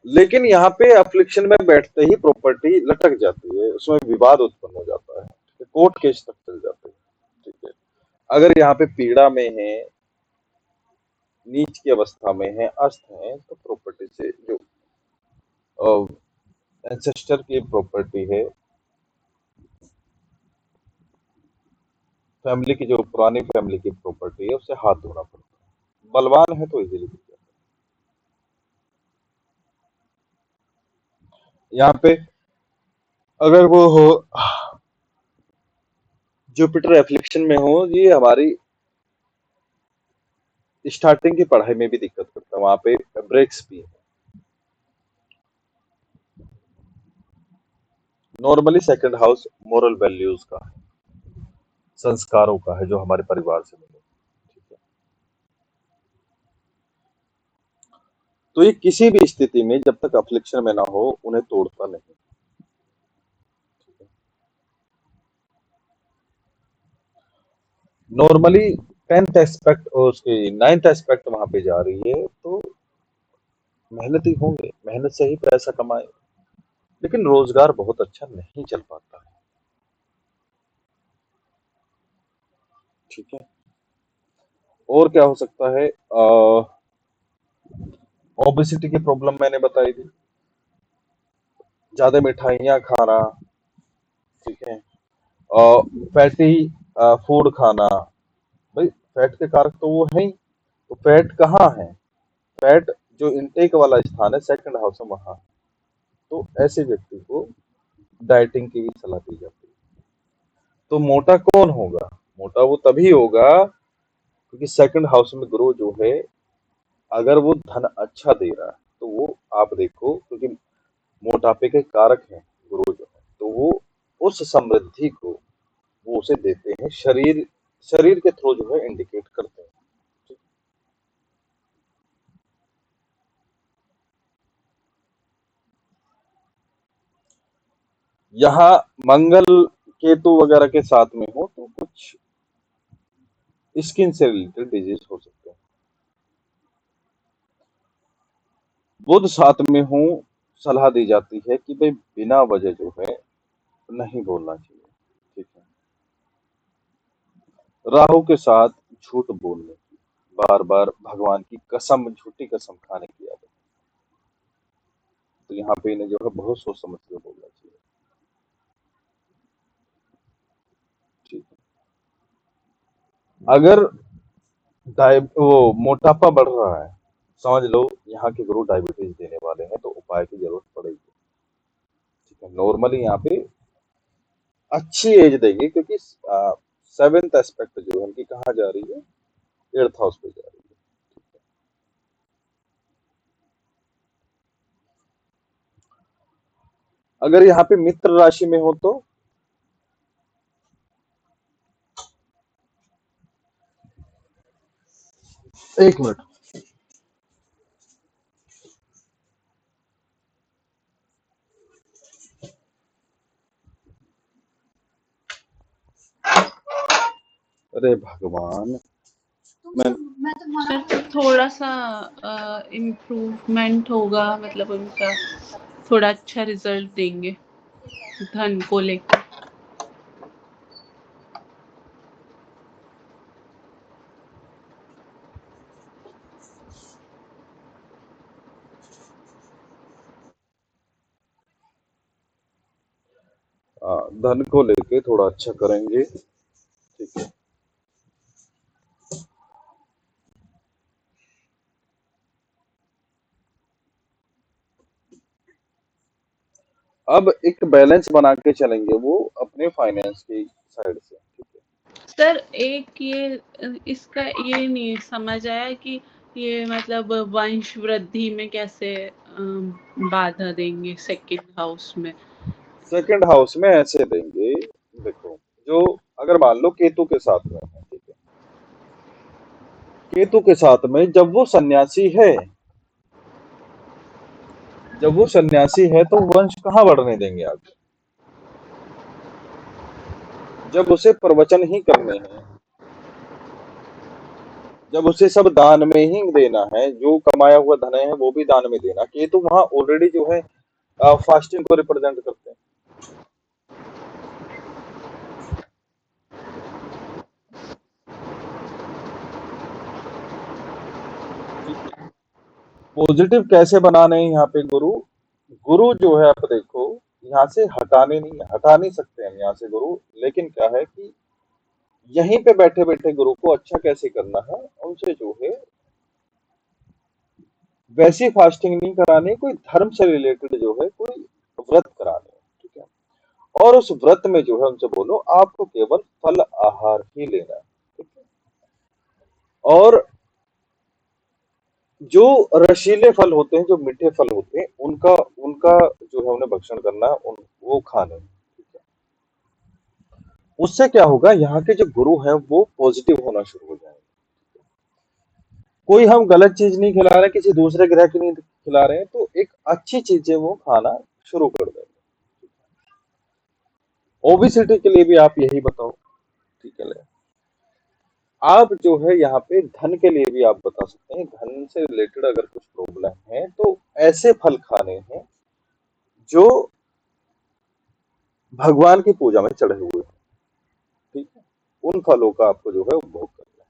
लेकिन यहाँ पे अफ्लिक्शन में बैठते ही प्रॉपर्टी लटक जाती है, उसमें विवाद उत्पन्न हो जाता है, कोर्ट केस तक चल जाते हैं, ठीक है। अगर यहाँ पे पीड़ा में है, नीच की अवस्था में है, अस्त है, तो प्रॉपर्टी से जो एंसेस्टर की प्रॉपर्टी है, फैमिली की, जो पुरानी फैमिली की प्रॉपर्टी है, उससे हाथ धोना पड़ता है। बलवान है तो इजीली। यहाँ पे अगर वो हो, जुपिटर एफ्लिक्शन में हो, ये हमारी स्टार्टिंग की पढ़ाई में भी दिक्कत करता है, वहां पे ब्रेक्स भी है। Normally second house moral values का है, संस्कारों का है, जो हमारे परिवार से मिले, ठीक है। तो ये किसी भी स्थिति में जब तक अफ्लिक्शन में ना हो, उन्हें तोड़ता नहीं, ठीक है। नॉर्मली 10th एस्पेक्ट और उसकी 9th एस्पेक्ट वहां पे जा रही है, तो मेहनती होंगे, मेहनत से ही पैसा कमाए, लेकिन रोजगार बहुत अच्छा नहीं चल पाता है, ठीक है। और क्या हो सकता है, ओबेसिटी की प्रॉब्लम मैंने बताई थी, ज्यादा मिठाइयाँ खाना, ठीक है, फैटी फूड खाना। भाई फैट के कारक तो वो है ही, तो फैट कहाँ है, फैट जो इनटेक वाला स्थान है सेकंड हाउस में, वहां। तो ऐसे व्यक्ति को डाइटिंग की भी सलाह दी जाती है। तो मोटा कौन होगा, मोटा वो तभी होगा क्योंकि सेकंड हाउस में गुरु जो है, अगर वो धन अच्छा दे रहा है तो वो, आप देखो, क्योंकि मोटापे के कारक हैं गुरु जो है, तो वो उस समृद्धि को वो उसे देते हैं, शरीर, शरीर के थ्रू जो है इंडिकेट करते हैं। यहाँ मंगल केतु वगैरह के साथ में हो तो कुछ स्किन से रिलेटेड डिजीज हो सकते हैं। बुध साथ में हो, सलाह दी जाती है कि भाई बिना वजह जो है नहीं बोलना चाहिए। ठीक है। राहु के साथ झूठ बोलने की, बार बार भगवान की कसम, झूठी कसम खाने की आदत। तो यहाँ पे इन्हें जो है बहुत सोच समझ के बोलना चाहिए। ठीक है। अगर वो मोटापा बढ़ रहा है, समझ लो यहाँ के गुरु डायबिटीज देने वाले हैं, तो उपाय की जरूरत पड़ेगी। ठीक है। नॉर्मली यहाँ पे अच्छी एज देंगे, क्योंकि सेवेंथ एस्पेक्ट जो है उनकी कहाँ जा रही है, एर्थ हाउस पे जा रही है। अगर यहाँ पे मित्र राशि में हो तो एक मिनट। अरे भगवान, मैं सर तो थोड़ा सा इम्प्रूवमेंट होगा, मतलब उनका थोड़ा अच्छा रिजल्ट देंगे धन को लेकर। धन को लेके थोड़ा अच्छा करेंगे। ठीक है। अब एक बैलेंस बना के चलेंगे वो अपने फाइनेंस की साइड से। ठीक है। सर एक ये इसका ये नहीं समझ आया कि ये मतलब वंश वृद्धि में कैसे बाधा देंगे सेकंड हाउस में। सेकंड हाउस में ऐसे देंगे, देखो, जो अगर मान लो केतु के साथ में है, ठीक है, केतु के साथ में जब वो सन्यासी है, जब वो सन्यासी है तो वंश कहाँ बढ़ने देंगे आगे, जब उसे प्रवचन ही करने हैं, जब उसे सब दान में ही देना है, जो कमाया हुआ धन है वो भी दान में देना। केतु वहां ऑलरेडी जो है फास्टिंग को रिप्रेजेंट करते हैं। ठीक है। पॉजिटिव कैसे बनाने हैं यहाँ पे गुरु, गुरु जो है आप देखो, यहाँ से हटाने नहीं, हटा नहीं सकते हम यहाँ से गुरु, लेकिन क्या है कि यहीं पे बैठे बैठे गुरु को अच्छा कैसे करना है, उनसे जो है वैसी फास्टिंग नहीं करानी, कोई धर्म से रिलेटेड जो है कोई व्रत कराने। ठीक है। और उस व्रत में जो है उनसे बोलो आपको केवल फल आहार ही लेना है। ठीक है। और जो रसीले फल होते हैं, जो मीठे फल होते हैं, उनका उनका जो है उन्हें भक्षण करना है, वो खाने हैं। ठीक है। उससे क्या होगा, यहाँ के जो गुरु हैं वो पॉजिटिव होना शुरू हो जाएंगे। कोई हम गलत चीज नहीं खिला रहे, किसी दूसरे ग्रह की नहीं खिला रहे हैं, तो एक अच्छी चीजें वो खाना शुरू कर देंगे। ओबिसिटी के लिए भी आप यही बताओ। ठीक है। आप जो है यहाँ पे धन के लिए भी आप बता सकते हैं, धन से रिलेटेड अगर कुछ प्रॉब्लम है तो ऐसे फल खाने हैं जो भगवान की पूजा में चढ़े हुए हैं। ठीक है। उन फलों का आपको जो है उपभोग करना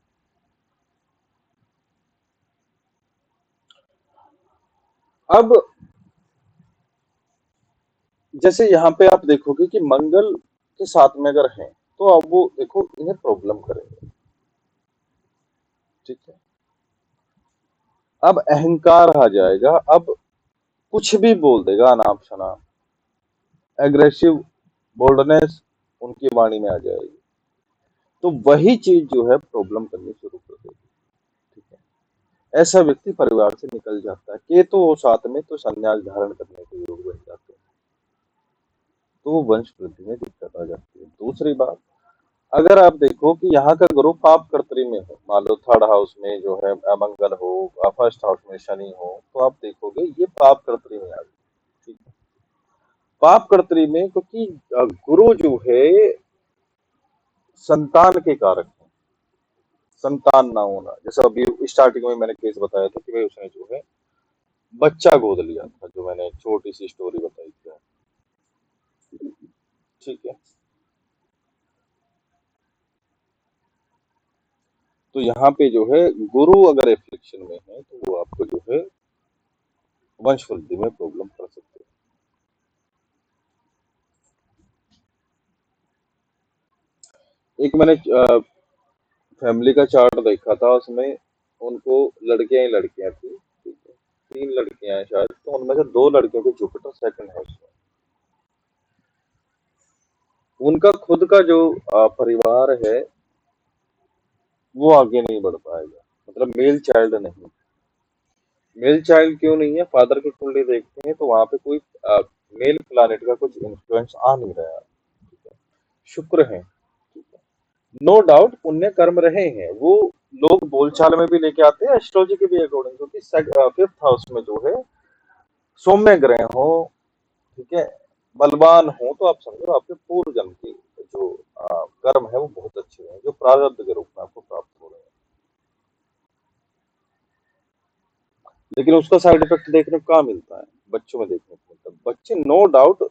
है। अब जैसे यहाँ पे आप देखोगे कि मंगल के साथ में अगर है, तो अब वो देखो इन्हें प्रॉब्लम करेंगे। ठीक है। अब अहंकार आ जाएगा, अब कुछ भी बोल देगा अनाप शनाप, एग्रेसिव बोल्डनेस उनकी वाणी में आ जाएगी, तो वही चीज जो है प्रॉब्लम करनी शुरू कर देगी। ठीक है। ऐसा व्यक्ति परिवार से निकल जाता है। केतु तो साथ में तो संन्यास धारण करने के योग बन जाते हैं, तो वो वंश वृद्धि में दिक्कत आ जाती है। दूसरी बात, अगर आप देखो कि यहाँ का गुरु पाप कर्तरी में हो, मान लो थर्ड हाउस में जो है अमंगल हो, फर्स्ट हाउस में शनि हो, तो आप देखोगे ये पाप कर्तरी में आ गए। ठीक है। पाप कर्तरी में, क्योंकि गुरु जो है संतान के कारक है, संतान ना होना, जैसा अभी स्टार्टिंग में मैंने केस बताया था कि भाई उसने जो है बच्चा गोद लिया था, जो मैंने एक छोटी सी स्टोरी बताई थी। ठीक। तो यहाँ पे जो है गुरु अगर एफ्लिक्शन में है तो वो आपको जो है वंश वृद्धि में प्रॉब्लम कर सकते हैं। एक मैंने फैमिली का चार्ट देखा था, उसमें उनको लड़कियां ही लड़कियां थी, ठीक है, 3 लड़कियां हैं शायद, तो उनमें से 2 लड़कियों के जुपिटर सेकंड हाउस में, उनका खुद का जो परिवार है वो आगे नहीं बढ़ पाएगा, मतलब मेल चाइल्ड नहीं। मेल चाइल्ड क्यों नहीं है? फादर की कुंडली देखते हैं तो वहां पे कोई मेल प्लानिट का कुछ इन्फ्लुएंस आ नहीं रहा है, ठीक है? शुक्र है, नो डाउट पुण्य कर्म रहे हैं वो, लोग बोलचाल में भी लेके आते हैं एस्ट्रोलॉजी के भी अकॉर्डिंग, क्योंकि 5th हाउस में जो है सौम्य ग्रह हो, ठीक है, बलवान हो, तो आप समझो आपके पूर्व जन्म की जो कर्म है वो बहुत अच्छे हैं, जो प्रारब्ध के रूप में आपको प्राप्त हो रहे हैं। लेकिन उसका साइड इफेक्ट देखने को कहाँ मिलता है? बच्चों में देखने को मिलता है। बच्चे नो डाउट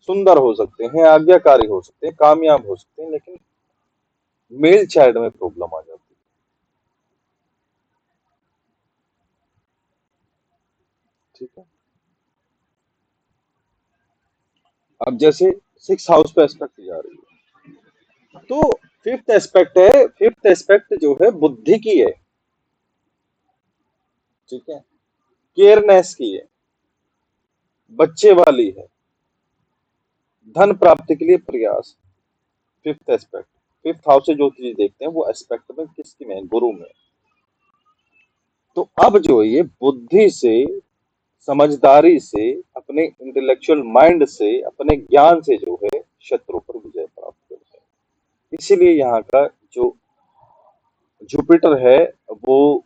सुंदर हो सकते हैं, आज्ञाकारी हो सकते हैं, कामयाब हो सकते हैं, लेकिन मेल चाइल्ड में प्रॉब्लम आ जाती है, ठीक है। अब जैसे 6th हाउस पे एस्पेक्ट जा रही है, तो 5th एस्पेक्ट जो है बुद्धि की है, ठीक है, केयरनेस की है, बच्चे वाली है, धन प्राप्ति के लिए प्रयास। 5th एस्पेक्ट, 5th हाउस से जो चीज देखते हैं वो एस्पेक्ट में किसकी में है? गुरु में। तो अब जो ये बुद्धि से, समझदारी से, अपने इंटेलेक्चुअल माइंड से, अपने ज्ञान से जो है शत्रु पर विजय प्राप्त करते हैं। इसीलिए यहाँ का जो जुपिटर है वो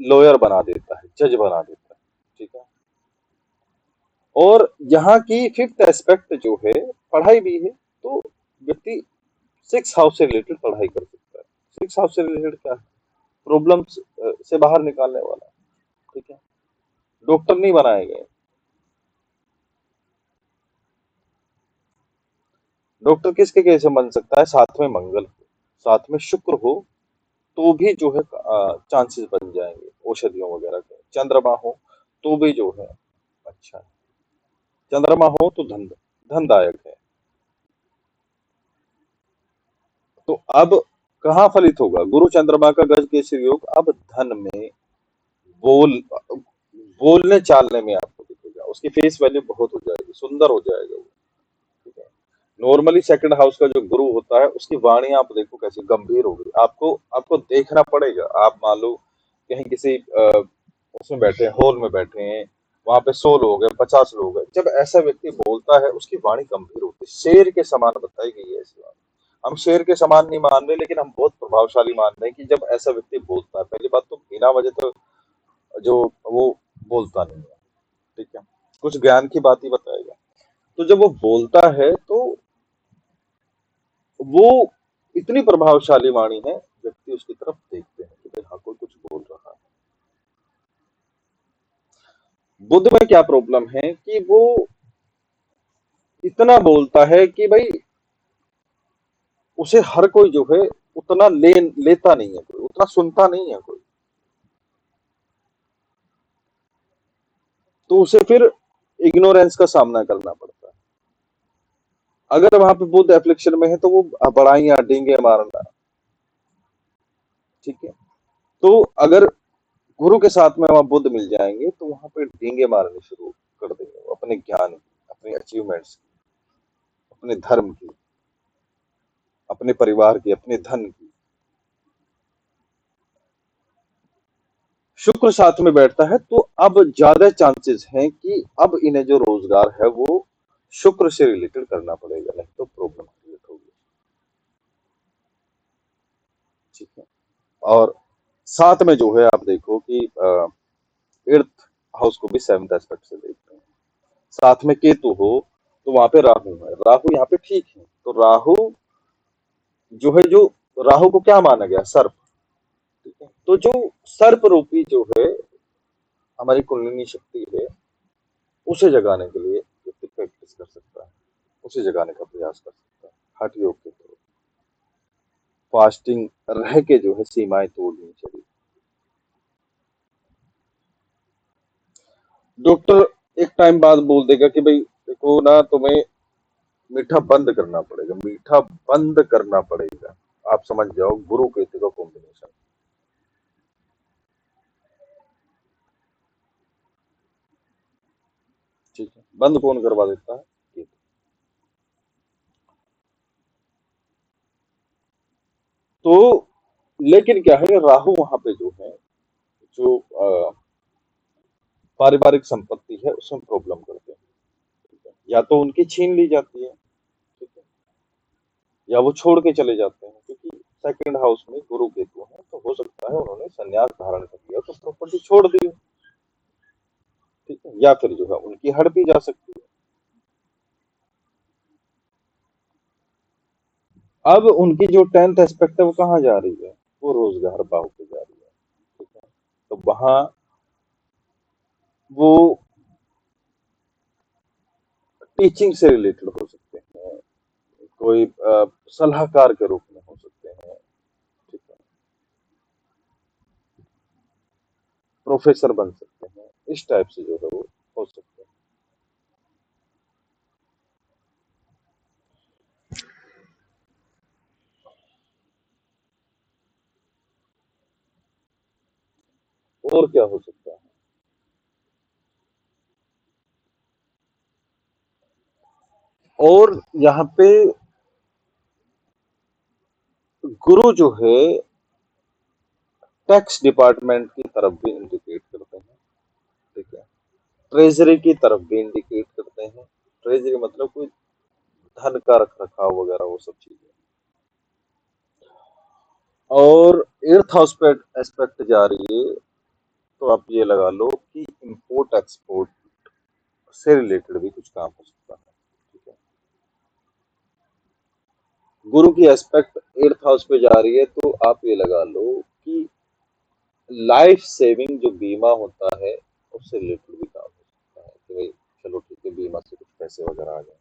लॉयर बना देता है, जज बना देता है, ठीक है। और यहाँ की 5th एस्पेक्ट जो है पढ़ाई भी है, तो व्यक्ति 6th हाउस से रिलेटेड पढ़ाई कर सकता है। 6th हाउस से रिलेटेड क्या है? प्रॉब्लम्स से बाहर निकालने वाला, ठीक है। डॉक्टर नहीं बनाए गए, डॉक्टर किसके कैसे बन सकता है? साथ में मंगल हो, साथ में शुक्र हो, तो भी जो है चांसेस बन जाएंगे औषधियों वगैरह के। चंद्रमा हो तो भी जो है अच्छा है, चंद्रमा हो तो धनदायक है। तो अब कहाँ फलित होगा? गुरु चंद्रमा का गज केसरी योग अब धन में, बोल बोलने चालने में आपको दिखेगा, उसकी फेस वैल्यू बहुत हो जाएगी, सुंदर हो जाएगा वो, ठीक है। नॉर्मली 2nd हाउस का जो गुरु होता है उसकी वाणी आप देखो कैसी गंभीर होगी, आपको आपको देखना पड़ेगा। आप मान लो कहीं किसी उसमें बैठे हैं, हॉल में बैठे हैं, वहां पे 100 लोग हैं, 50 लोग हैं, जब ऐसा व्यक्ति बोलता है उसकी वाणी गंभीर होती है, शेर के समान बताई गई है ऐसी बात। हम शेर के समान नहीं मान रहे, लेकिन हम बहुत प्रभावशाली मान रहे हैं कि जब ऐसा व्यक्ति बोलता है, पहली बात तो बिना वजह तो जो वो बोलता नहीं है, ठीक है, कुछ ज्ञान की बात ही बताएगा। तो जब वो बोलता है तो वो इतनी प्रभावशाली वाणी है, व्यक्ति उसकी तरफ देखते हैं कि भाई हाँ कोई कुछ बोल रहा है। बुद्ध में क्या प्रॉब्लम है कि वो इतना बोलता है कि भाई उसे हर कोई जो है उतना लेता नहीं है, कोई उतना सुनता नहीं है कोई, तो उसे फिर इग्नोरेंस का सामना करना पड़ता है। अगर वहां पे बुद्ध एफ्लिक्शन में है तो वो बड़ाइयां डींगे मारना, ठीक है। तो अगर गुरु के साथ में वहां बुद्ध मिल जाएंगे तो वहां पे डींगे मारने शुरू कर देंगे, वो अपने ज्ञान की, अपने अचीवमेंट्स की, अपने धर्म की, अपने परिवार की, अपने धन की। शुक्र साथ में बैठता है तो अब ज्यादा चांसेस हैं कि अब इन्हें जो रोजगार है वो शुक्र से रिलेटेड करना पड़ेगा, नहीं तो प्रॉब्लम क्रिएट होगी, ठीक है। और साथ में जो है आप देखो कि 8th हाउस को भी 7th एस्पेक्ट से देखते हैं, साथ में केतु हो तो वहां पे राहु है, राहु यहाँ पे ठीक है, तो राहु जो है, जो राहु को क्या माना गया? सर्प, ठीक है। तो जो सर्प रूपी जो है हमारी कुंडलिनी शक्ति है, उसे जगाने के लिए व्यक्ति प्रैक्टिस कर सकता है, उसे जगाने का प्रयास कर सकता है हठ योग के थ्रू, फास्टिंग रह के जो है सीमाएं तोड़नी, डॉक्टर एक टाइम बाद बोल देगा कि भाई देखो ना, तुम्हें मीठा बंद करना पड़ेगा, मीठा बंद करना पड़ेगा। आप समझ जाओ गुरु केतु का कॉम्बिनेशन। ठीक है, बंद कौन करवा देता है? केतु। तो लेकिन क्या है, राहु वहां पे जो है, जो पारिवारिक संपत्ति है उसमें प्रॉब्लम करते हैं। ठीक है? या तो उनकी छीन ली जाती है, ठीक है, या वो छोड़ के चले जाते हैं, क्योंकि सेकंड हाउस में गुरु केतु है, तो हो सकता है उन्होंने संन्यास धारण कर लिया तो प्रॉपर्टी छोड़ दी हो, ठीक है, या फिर जो है उनकी हड़ भी जा सकती है। अब उनकी जो 10th एस्पेक्ट है वो कहाँ जा रही है? वो रोजगार बाहु पे जा रही है, ठीक है। तो वहां वो टीचिंग से रिलेटेड हो सकते हैं, कोई सलाहकार के रूप में हो सकते हैं, ठीक है, प्रोफेसर बन सकते हैं, इस टाइप से जो है वो हो सकते हैं। और क्या हो सकता है? और यहाँ पे गुरु जो है टैक्स डिपार्टमेंट की तरफ भी इंडिकेट करते हैं, ठीक है, ट्रेजरी की तरफ भी इंडिकेट करते हैं। ट्रेजरी मतलब कोई धन का रख रखाव वगैरह वो सब चीजें। और 8th हाउस पे एस्पेक्ट जा रही है, तो आप ये लगा लो कि इंपोर्ट एक्सपोर्ट से रिलेटेड भी कुछ काम हो सकता है, ठीक है। गुरु की एस्पेक्ट 8th हाउस पे जा रही है, तो आप ये लगा लो कि लाइफ सेविंग जो बीमा होता है उससे रिलेटेड भी काम हो सकता है, कि भाई चलो ठीक है, बीमा से कुछ पैसे वगैरह आ जाए।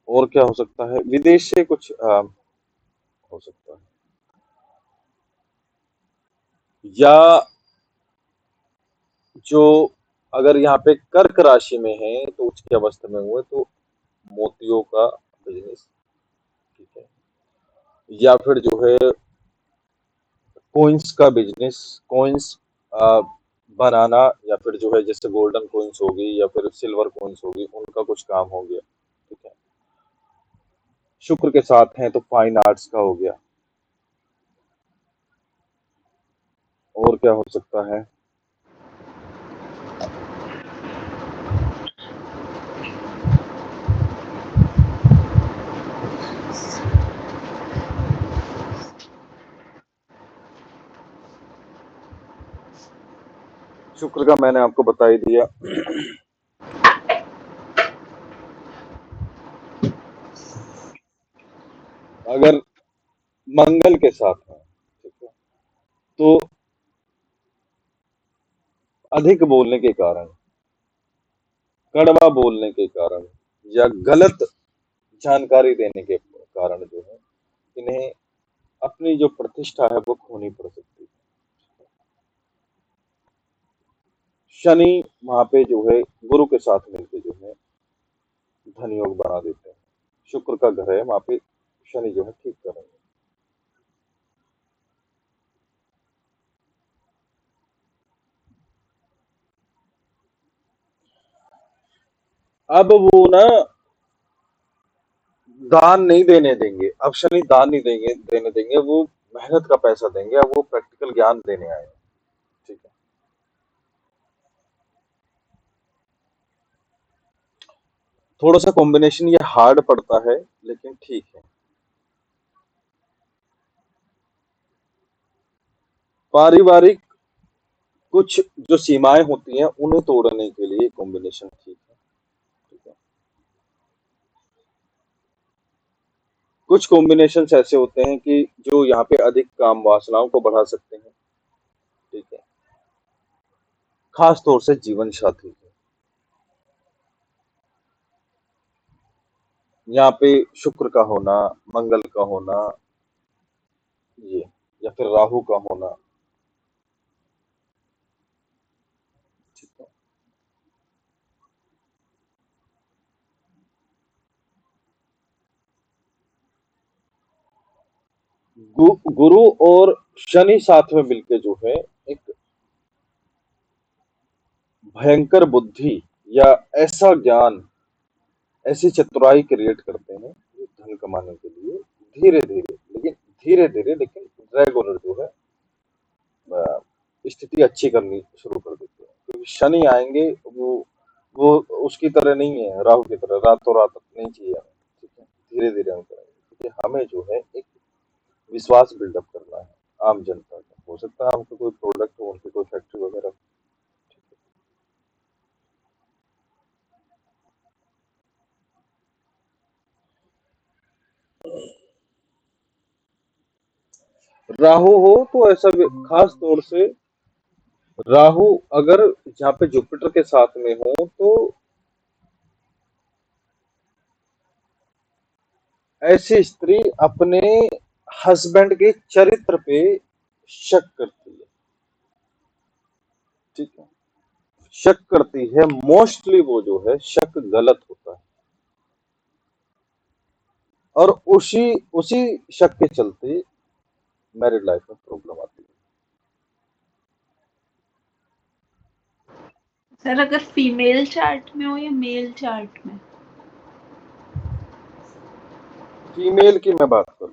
और क्या हो सकता है? विदेश से कुछ हो सकता है, या जो अगर यहाँ पे कर्क राशि में है तो उसकी अवस्था में हुए तो मोतियों का बिजनेस, ठीक है, या फिर जो है कोइंस का बिजनेस, कोइंस बनाना, या फिर जो है जैसे गोल्डन कोइंस होगी या फिर सिल्वर कोइंस होगी, उनका कुछ काम हो गया, ठीक है। शुक्र के साथ हैं तो फाइन आर्ट्स का हो गया। और क्या हो सकता है? शुक्र का मैंने आपको बता ही दिया। अगर मंगल के साथ है, ठीक है, तो अधिक बोलने के कारण, कड़वा बोलने के कारण, या गलत जानकारी देने के कारण जो है इन्हें अपनी जो प्रतिष्ठा है वो खोनी पड़ सकती है। शनि वहां पे जो है गुरु के साथ मिलकर जो है धन योग बना देते हैं। शुक्र का घर है वहां पे, शनि जो है ठीक करेंगे। अब वो ना दान नहीं देने देंगे, अब शनि दान नहीं देने देंगे, वो मेहनत का पैसा देंगे, अब वो प्रैक्टिकल ज्ञान देने आए हैं, ठीक है। थोड़ा सा कॉम्बिनेशन ये हार्ड पड़ता है, लेकिन ठीक है। पारिवारिक कुछ जो सीमाएं होती हैं उन्हें तोड़ने के लिए कॉम्बिनेशन ठीक है, ठीक है। कुछ कॉम्बिनेशंस ऐसे होते हैं कि जो यहाँ पे अधिक काम वासनाओं को बढ़ा सकते हैं, ठीक है, खास तौर से जीवन साथी को। यहाँ पे शुक्र का होना, मंगल का होना, ये, या फिर राहु का होना, गुरु और शनि साथ में मिलके जो है एक भयंकर बुद्धि या ऐसा ज्ञान, ऐसी चतुराई क्रिएट करते हैं जो धन कमाने के लिए धीरे धीरे लेकिन रेगुलर जो है अ, स्थिति अच्छी करनी शुरू कर देते हैं, क्योंकि शनि आएंगे वो उसकी तरह नहीं है, राहु की तरह रातों रात नहीं चाहिए हमें। ठीक है, धीरे धीरे हम करेंगे, क्योंकि हमें जो है एक विश्वास बिल्डअप करना है आम जनता का। हो सकता है हमको कोई प्रोडक्ट हो, उनकी कोई फैक्ट्री वगैरह। राहु हो तो ऐसा खास तौर से राहु अगर जहाँ पे जुपिटर के साथ में हो तो ऐसी स्त्री अपने हस्बैंड के चरित्र पे शक करती है। ठीक है, शक करती है, मोस्टली वो जो है शक गलत होता है, और उसी उसी शक के चलते मैरिड लाइफ में प्रॉब्लम आती है। सर अगर फीमेल चार्ट में हो या मेल चार्ट में? फीमेल की मैं बात करूं,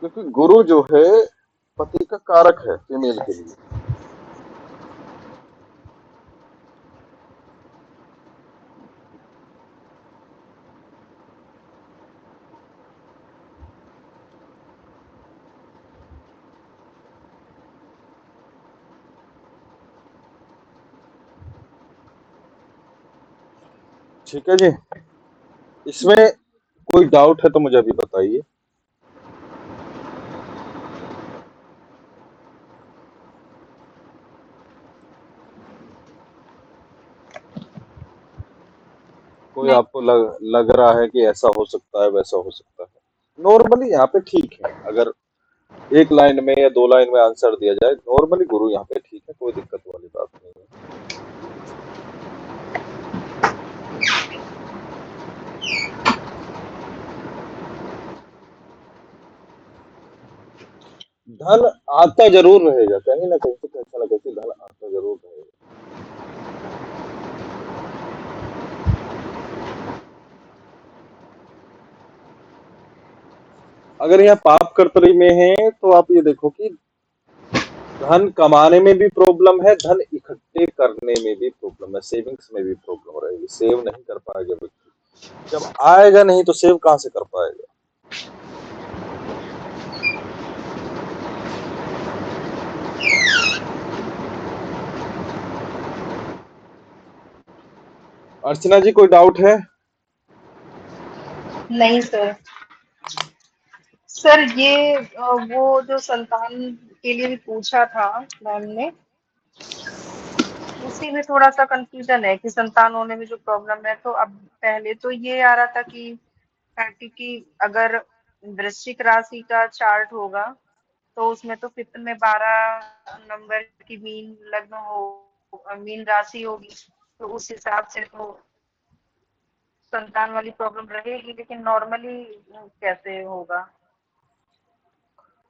क्योंकि गुरु जो है पति का कारक है फीमेल के लिए। ठीक है जी, इसमें जी। कोई डाउट है तो मुझे अभी बताइए। कोई नहीं। आपको लग रहा है कि ऐसा हो सकता है, वैसा हो सकता है? नॉर्मली यहाँ पे ठीक है, अगर एक लाइन में या दो लाइन में आंसर दिया जाए, नॉर्मली गुरु यहाँ पे ठीक है, कोई दिक्कत वाली बात नहीं है। धन आता जरूर रहेगा, कहीं ना कहीं से कैसा ना कैसे धन आता जरूर रहेगा। अगर यहाँ पाप कर्तरी में है तो आप ये देखो कि धन कमाने में भी प्रॉब्लम है, धन इकट्ठे करने में भी प्रॉब्लम है, सेविंग्स में भी प्रॉब्लम रहेगी, सेव नहीं कर पाएगा व्यक्ति। जब आएगा नहीं तो सेव कहाँ से कर पाएगा? अर्चना जी, कोई डाउट है? नहीं सर। सर ये वो जो संतान के लिए भी पूछा था मैम ने, उसी में थोड़ा सा कंफ्यूजन है कि संतान होने में जो प्रॉब्लम है। तो अब पहले तो ये आ रहा था कि क्योंकि अगर वृश्चिक राशि का चार्ट होगा तो उसमें तो फिफ्थ में 12 नंबर की मीन लग्न हो, मीन राशि होगी, तो उस हिसाब से तो संतान वाली प्रॉब्लम रहेगी, लेकिन नॉर्मली कैसे होगा?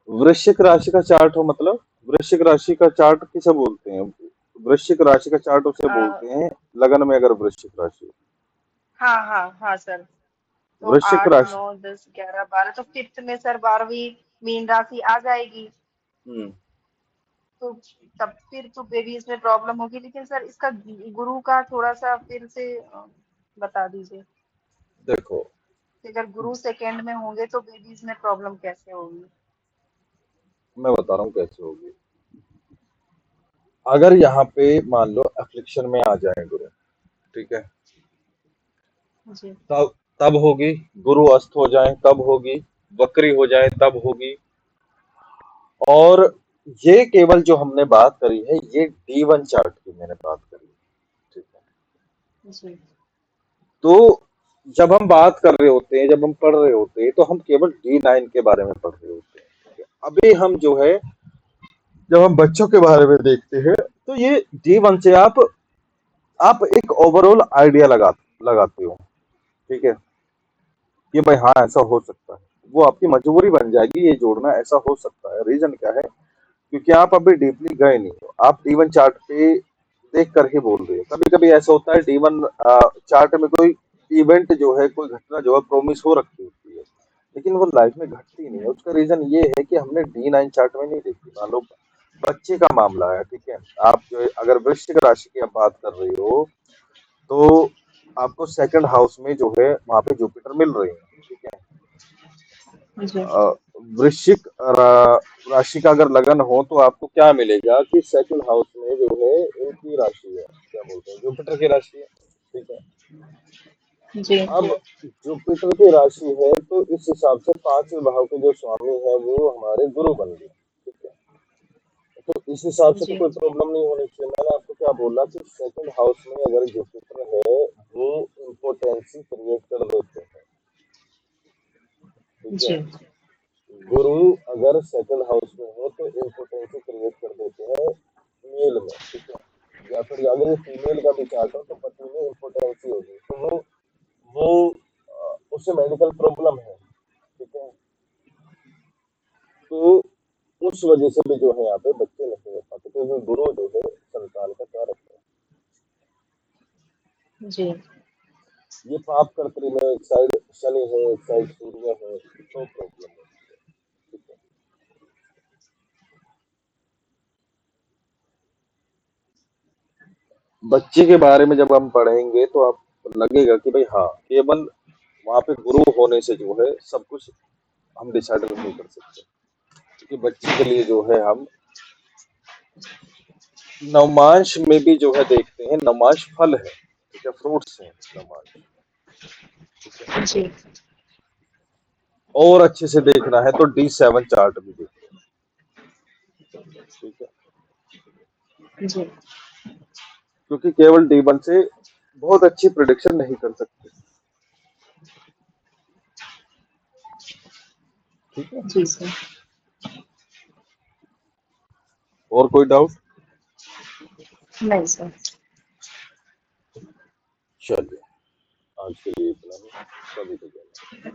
वृश्चिक राशि का चार्ट हो मतलब? वृश्चिक राशि का चार्ट किसे बोलते हैं? वृश्चिक राशि का चार्ट उसे आ, बोलते हैं लगन में अगर वृश्चिक राशि हो। हाँ हाँ हाँ सर। तो वृश्चिक 8 राशि। 9 10 11 12, तो फिफ्थ में सर 12वीं मीन राशि आ जाएगी। हम्म। तो तब फिर तो बेबीज में प्रॉब्लम होगी, लेकिन सर इसका गुरु का थोड़ा सा फिर से बता दीजिए देखो, कि अगर गुरु सेकंड में होंगे तो बेबीज में प्रॉब्लम कैसे होगी? मैं बता रहा हूँ कैसे होगी। अगर यहाँ पे मान लो अफ्लिक्शन में आ जाए गुरु, ठीक है, जी। तब तब होगी। गुरु अस्त हो जाए तब होगी, वक्री हो जाए तब होगी। और ये केवल जो हमने बात करी है ये D1 चार्ट की मैंने बात करी है। ठीक है, जी। तो जब हम बात कर रहे होते हैं, जब हम पढ़ रहे होते हैं, तो हम केवल D9 के बारे में पढ़ रहे होते हैं। ठीक है? अभी हम जो है जब हम बच्चों के बारे में देखते हैं तो ये D1 से आप एक ओवरऑल आइडिया लगाते हो। ठीक है, कि भाई हाँ ऐसा हो सकता है, वो आपकी मजबूरी बन जाएगी ये जोड़ना, ऐसा हो सकता है। रीजन क्या है? क्योंकि आप अभी डीपली गए नहीं हो, आप D1 चार्ट पे देख कर ही बोल रहे हो। कभी कभी ऐसा होता है D1 चार्ट में कोई इवेंट जो है, कोई घटना जो है प्रॉमिस हो रखी होती है, लेकिन वो लाइफ में घटती नहीं है। उसका रीजन ये है कि हमने D9 चार्ट में नहीं देखी। मान लो बच्चे का मामला है, ठीक है, आप जो है, अगर वृश्चिक राशि की आप बात कर रही हो, तो आपको सेकंड हाउस में जो है वहां पे जुपिटर मिल रहे हैं, ठीक है। जी अ, वृश्चिक राशि का अगर लगन हो तो आपको क्या मिलेगा कि सेकंड हाउस में जो है इनकी राशि है, क्या बोलते हैं, जुपिटर की राशि है, ठीक है। जी अब जुपिटर की राशि है तो इस हिसाब से पांचवें भाव के जो स्वामी है वो हमारे गुरु बन गए, ठीक है। तो इस हिसाब से तो जी कोई प्रॉब्लम नहीं होनी चाहिए। मैंने आपको क्या बोला कि सेकंड हाउस में अगर जुपिटर है वो इम्पोर्टेंसी क्रिएट कर देते हैं, ठीक है। जी गुरु अगर सेकंड हाउस में हो तो इम्पोर्टेंसी क्रिएट कर देते हैं मेल में, ठीक है। या फिर अगर ये फीमेल का भी चार्ट हो तो पति में इम्पोर्टेंसी होगी, तो वो उससे मेडिकल प्रॉब्लम है, ठीक है। तो उस वजह से भी जो है यहाँ पे बच्चे नहीं हो पाते, क्योंकि गुरु जो है संतान का कारक है। जी ये पाप कर्तरी में एक साइड शनि है, एक साइड सूर्य है, तो प्रॉब्लम है, ठीक है। बच्चे के बारे में जब हम पढ़ेंगे तो आप लगेगा कि भाई हाँ, केवल वहां पे गुरु होने से जो है सब कुछ हम डिसाइड नहीं कर सकते, क्योंकि बच्चे के लिए जो है हम नवमांश में भी जो है देखते हैं। नवमांश फल है, ठीक है, फ्रूट्स हैं नवमांश, ठीक है। जी और अच्छे से देखना है तो D7 चार्ट भी देखो, ठीक है। जी क्योंकि केवल D1 से बहुत अच्छी प्रिडिक्शन नहीं कर सकते, ठीक है। जी सर। और कोई डाउट? नहीं सर। चलिए, आज के लिए इतना ही। सभी को जय।